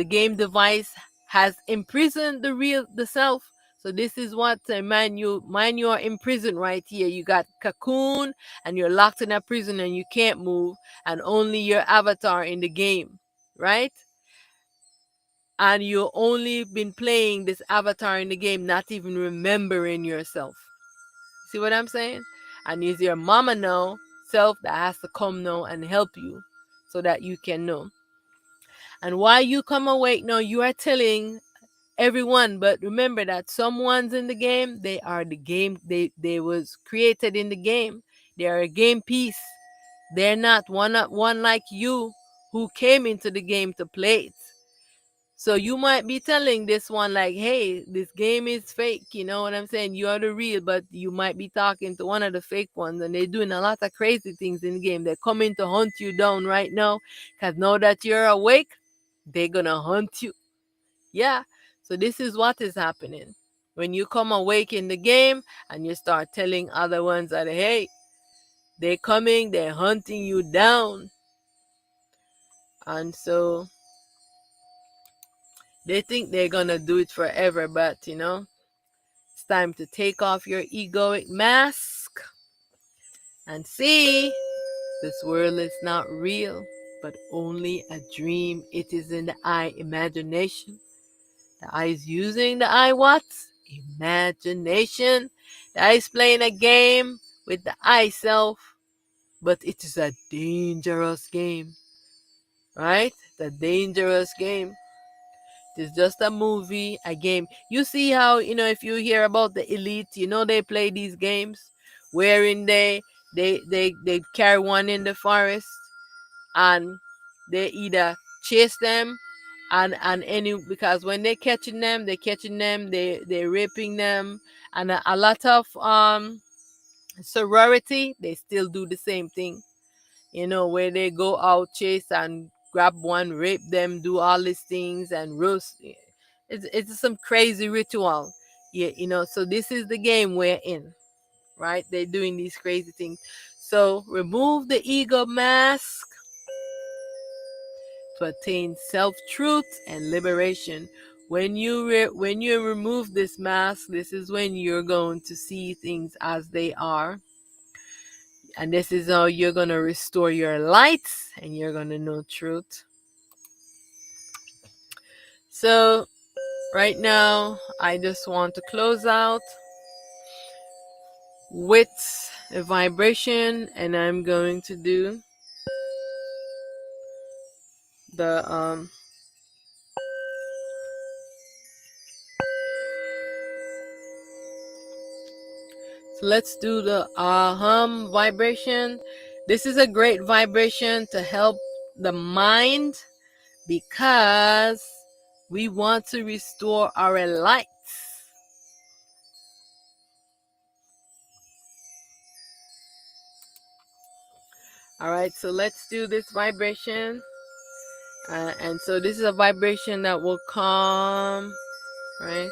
game device has imprisoned the self. So this is what man, you are imprisoned right here. You got cocoon and you're locked in a prison and you can't move, and only your avatar in the game, right? And you only been playing this avatar in the game, not even remembering yourself. See what I'm saying? And it's your mama now self that has to come now and help you so that you can know. And while you come awake now, you are telling everyone, but remember that someone's in the game, they are the game, they was created in the game. They are a game piece. They're not one like you who came into the game to play it. So you might be telling this one like, hey, this game is fake, you know what I'm saying? You are the real, but you might be talking to one of the fake ones, and they're doing a lot of crazy things in the game. They're coming to hunt you down right now, because now that you're awake, they're gonna hunt you. Yeah. So this is what is happening. When you come awake in the game and you start telling other ones that, hey, they're coming, they're hunting you down. And so they think they're gonna do it forever, but it's time to take off your egoic mask and see this world is not real, but only a dream. It is in the eye imagination. The eye is using the eye what? Imagination. The eye is playing a game with the eye self, but it is a dangerous game. Right? The dangerous game. It's just a movie, a game. You see how, if you hear about the elite, they play these games wherein they carry one in the forest, and they either chase them and any, because when they're catching them, they're raping them, and a lot of sorority, they still do the same thing, where they go out, chase and grab one, rape them, do all these things and roast. It's some crazy ritual. Yeah, so this is the game we're in, right? They're doing these crazy things. So remove the ego mask to attain self-truth and liberation. When you remove this mask, this is when you're going to see things as they are. And this is how you're going to restore your light and you're going to know truth. So right now, I just want to close out with a vibration, and I'm going to do the so let's do the hum vibration. This is a great vibration to help the mind, because we want to restore our lights. All right, so let's do this vibration. And so this is a vibration that will calm, right?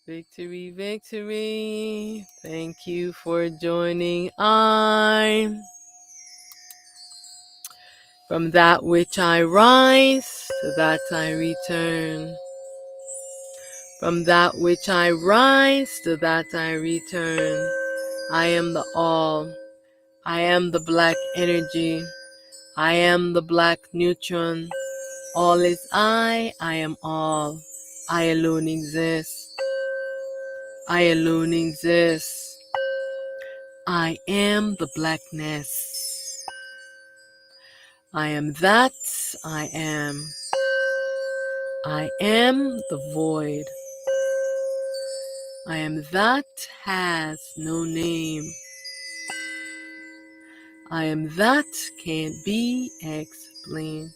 Victory, victory. Thank you for joining I. From that which I rise, to that I return. From that which I rise, to that I return. I am the all. I am the black energy. I am the black neutron. All is I am all. I alone exist. I alone exist. I am the blackness. I am that I am. I am the void. I am that has no name. I am that can't be explained.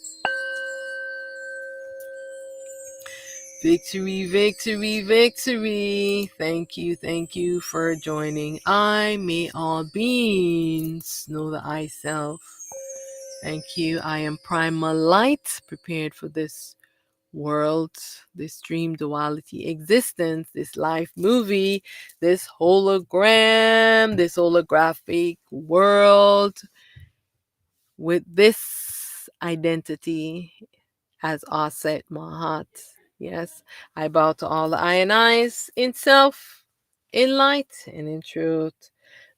Victory, victory, victory. Thank you for joining. I may all beings know the I self. Thank you. I am primal light, prepared for this world, this dream duality existence, this life movie, this hologram, this holographic world with this identity as Aset Mahat. Yes, I bow to all the I and I's in self, in light, and in truth.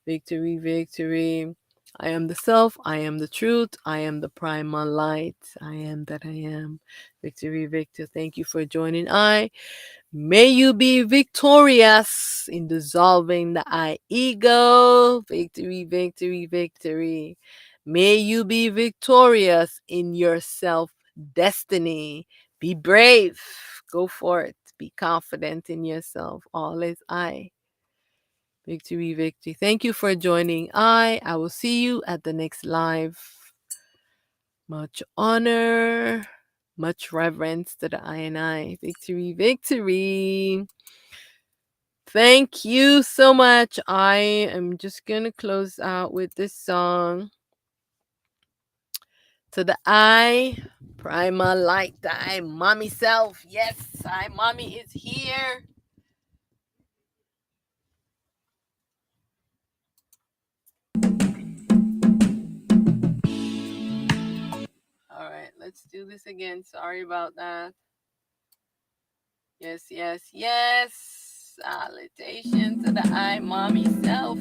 Victory, victory. I am the self, I am the truth, I am the primal light, I am that I am. Victory, victor. Thank you for joining I. May you be victorious in dissolving the I ego. Victory, victory, victory. May you be victorious in your self destiny. Be brave. Go for it. Be confident in yourself. All is I. Victory, victory. Thank you for joining. I will see you at the next live. Much honor, much reverence to the I and I. Victory, victory. Thank you so much. I am just going to close out with this song. To the I, primal light, the I, mommy self. Yes, I, mommy is here. All right, let's do this again. Sorry about that. Yes, yes, yes. Salutation to the I, mommy self.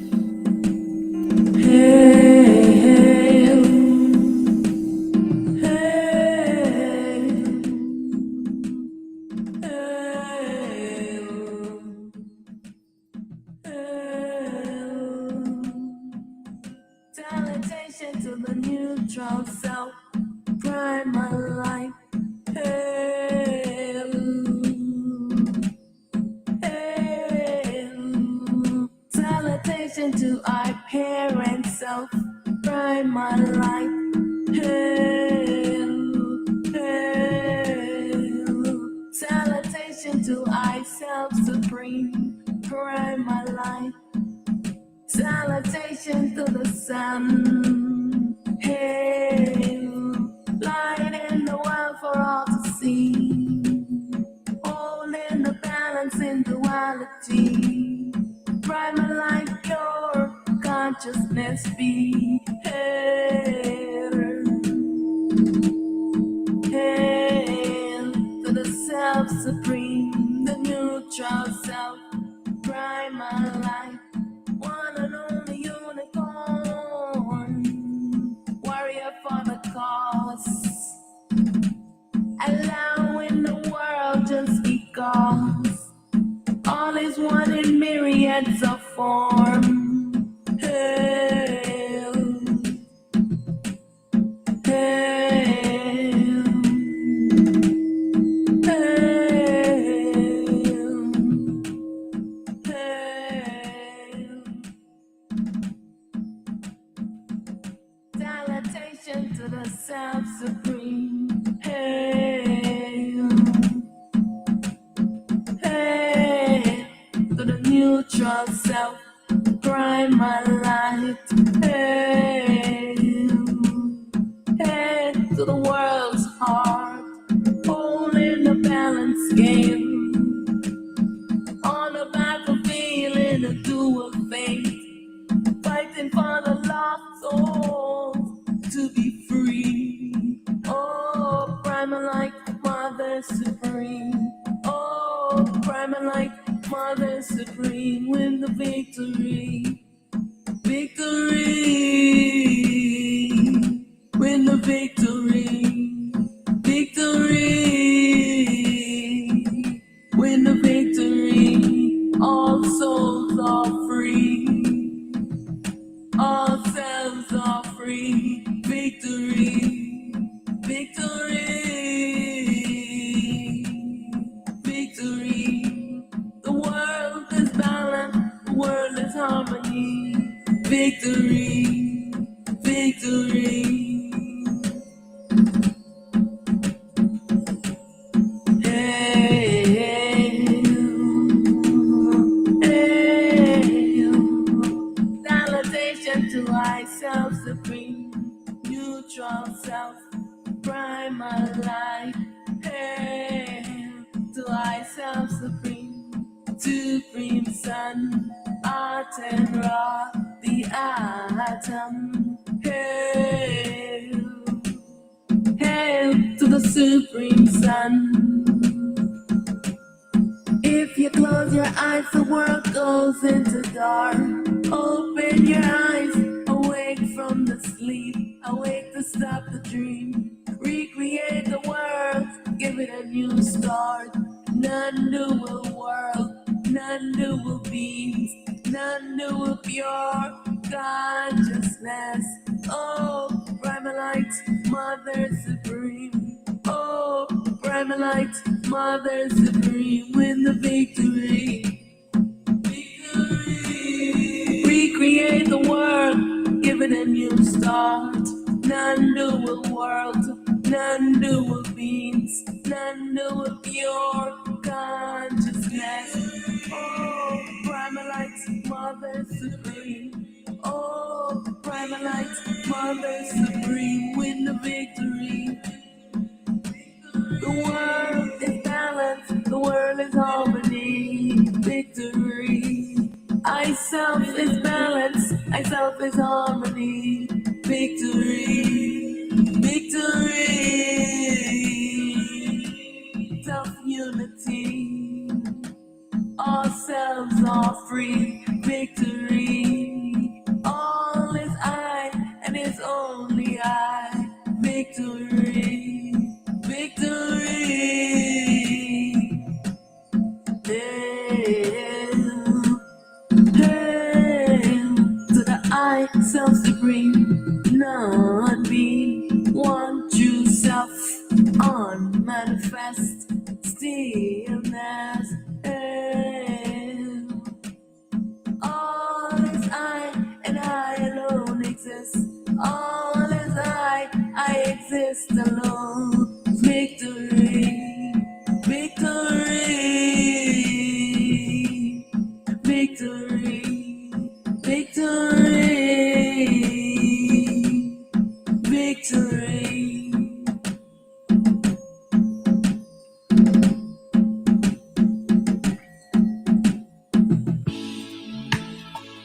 Hail, hail, hail, hail. Salutation to the neutral self, primal light. Hail, hail. Salutation to our parent self, primal light. Hail, hail. Salutation to I self supreme, primal light. Salutation to the sun. Hail, light in the world for all to see. Holding the balance in duality. Primal light, pure consciousness be. Hail, hail to the self supreme, the neutral self, primal light. One and only unicorn, warrior for the cause, allowing the world just because all is one in myriads of form. Hail, hail, hail, hail. Salutation to the self supreme. Hail, hail to the neutral self, primal light. Hail, hail to the world's heart, holding the balance game. On the battlefield in a dual fate, fighting for the lost souls to be free. Oh, primal light, Mother Supreme. Oh, primal light, Mother Supreme. Win the victory, victory. Win the victory, victory. Win the victory. All souls are free. All selves are free. Victory, victory, victory. The world is balance, the world is harmony. Victory, victory. Salutation to I self supreme, neutral self, primal light. Hail to I self supreme, supreme sun, art and raw, the atom. Hail, hail to the supreme sun. If you close your eyes, the world goes into dark. Open your eyes, awake from the sleep. Awake to stop the dream. Recreate the world, give it a new start. None dual world, none dual beings, none dual pure consciousness. Oh, primal light, Mother Supreme. Oh, primal light, Mother Supreme, win the victory. Recreate the world, give it a new start. Non-dual world, non-dual beings, non-dual pure consciousness. Oh, Primalite, Mother Supreme. Oh, Primalite, Mother Supreme, win the victory. The world is balance, the world is harmony, victory. I self is balance, I self is harmony, victory, victory. Self unity, ourselves are free, victory. All is I, and it's only I, victory, victory. Hail to the I, self supreme, not me. One true self, unmanifest stillness. Hail. All is I, and I alone exist. All is I exist alone. Victory, victory, victory, victory, victory.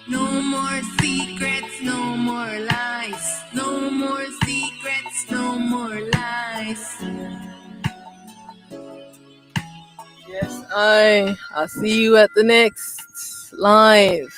No more secrets, no more lies. No more secrets, no more lies. Yes, I'll see you at the next live.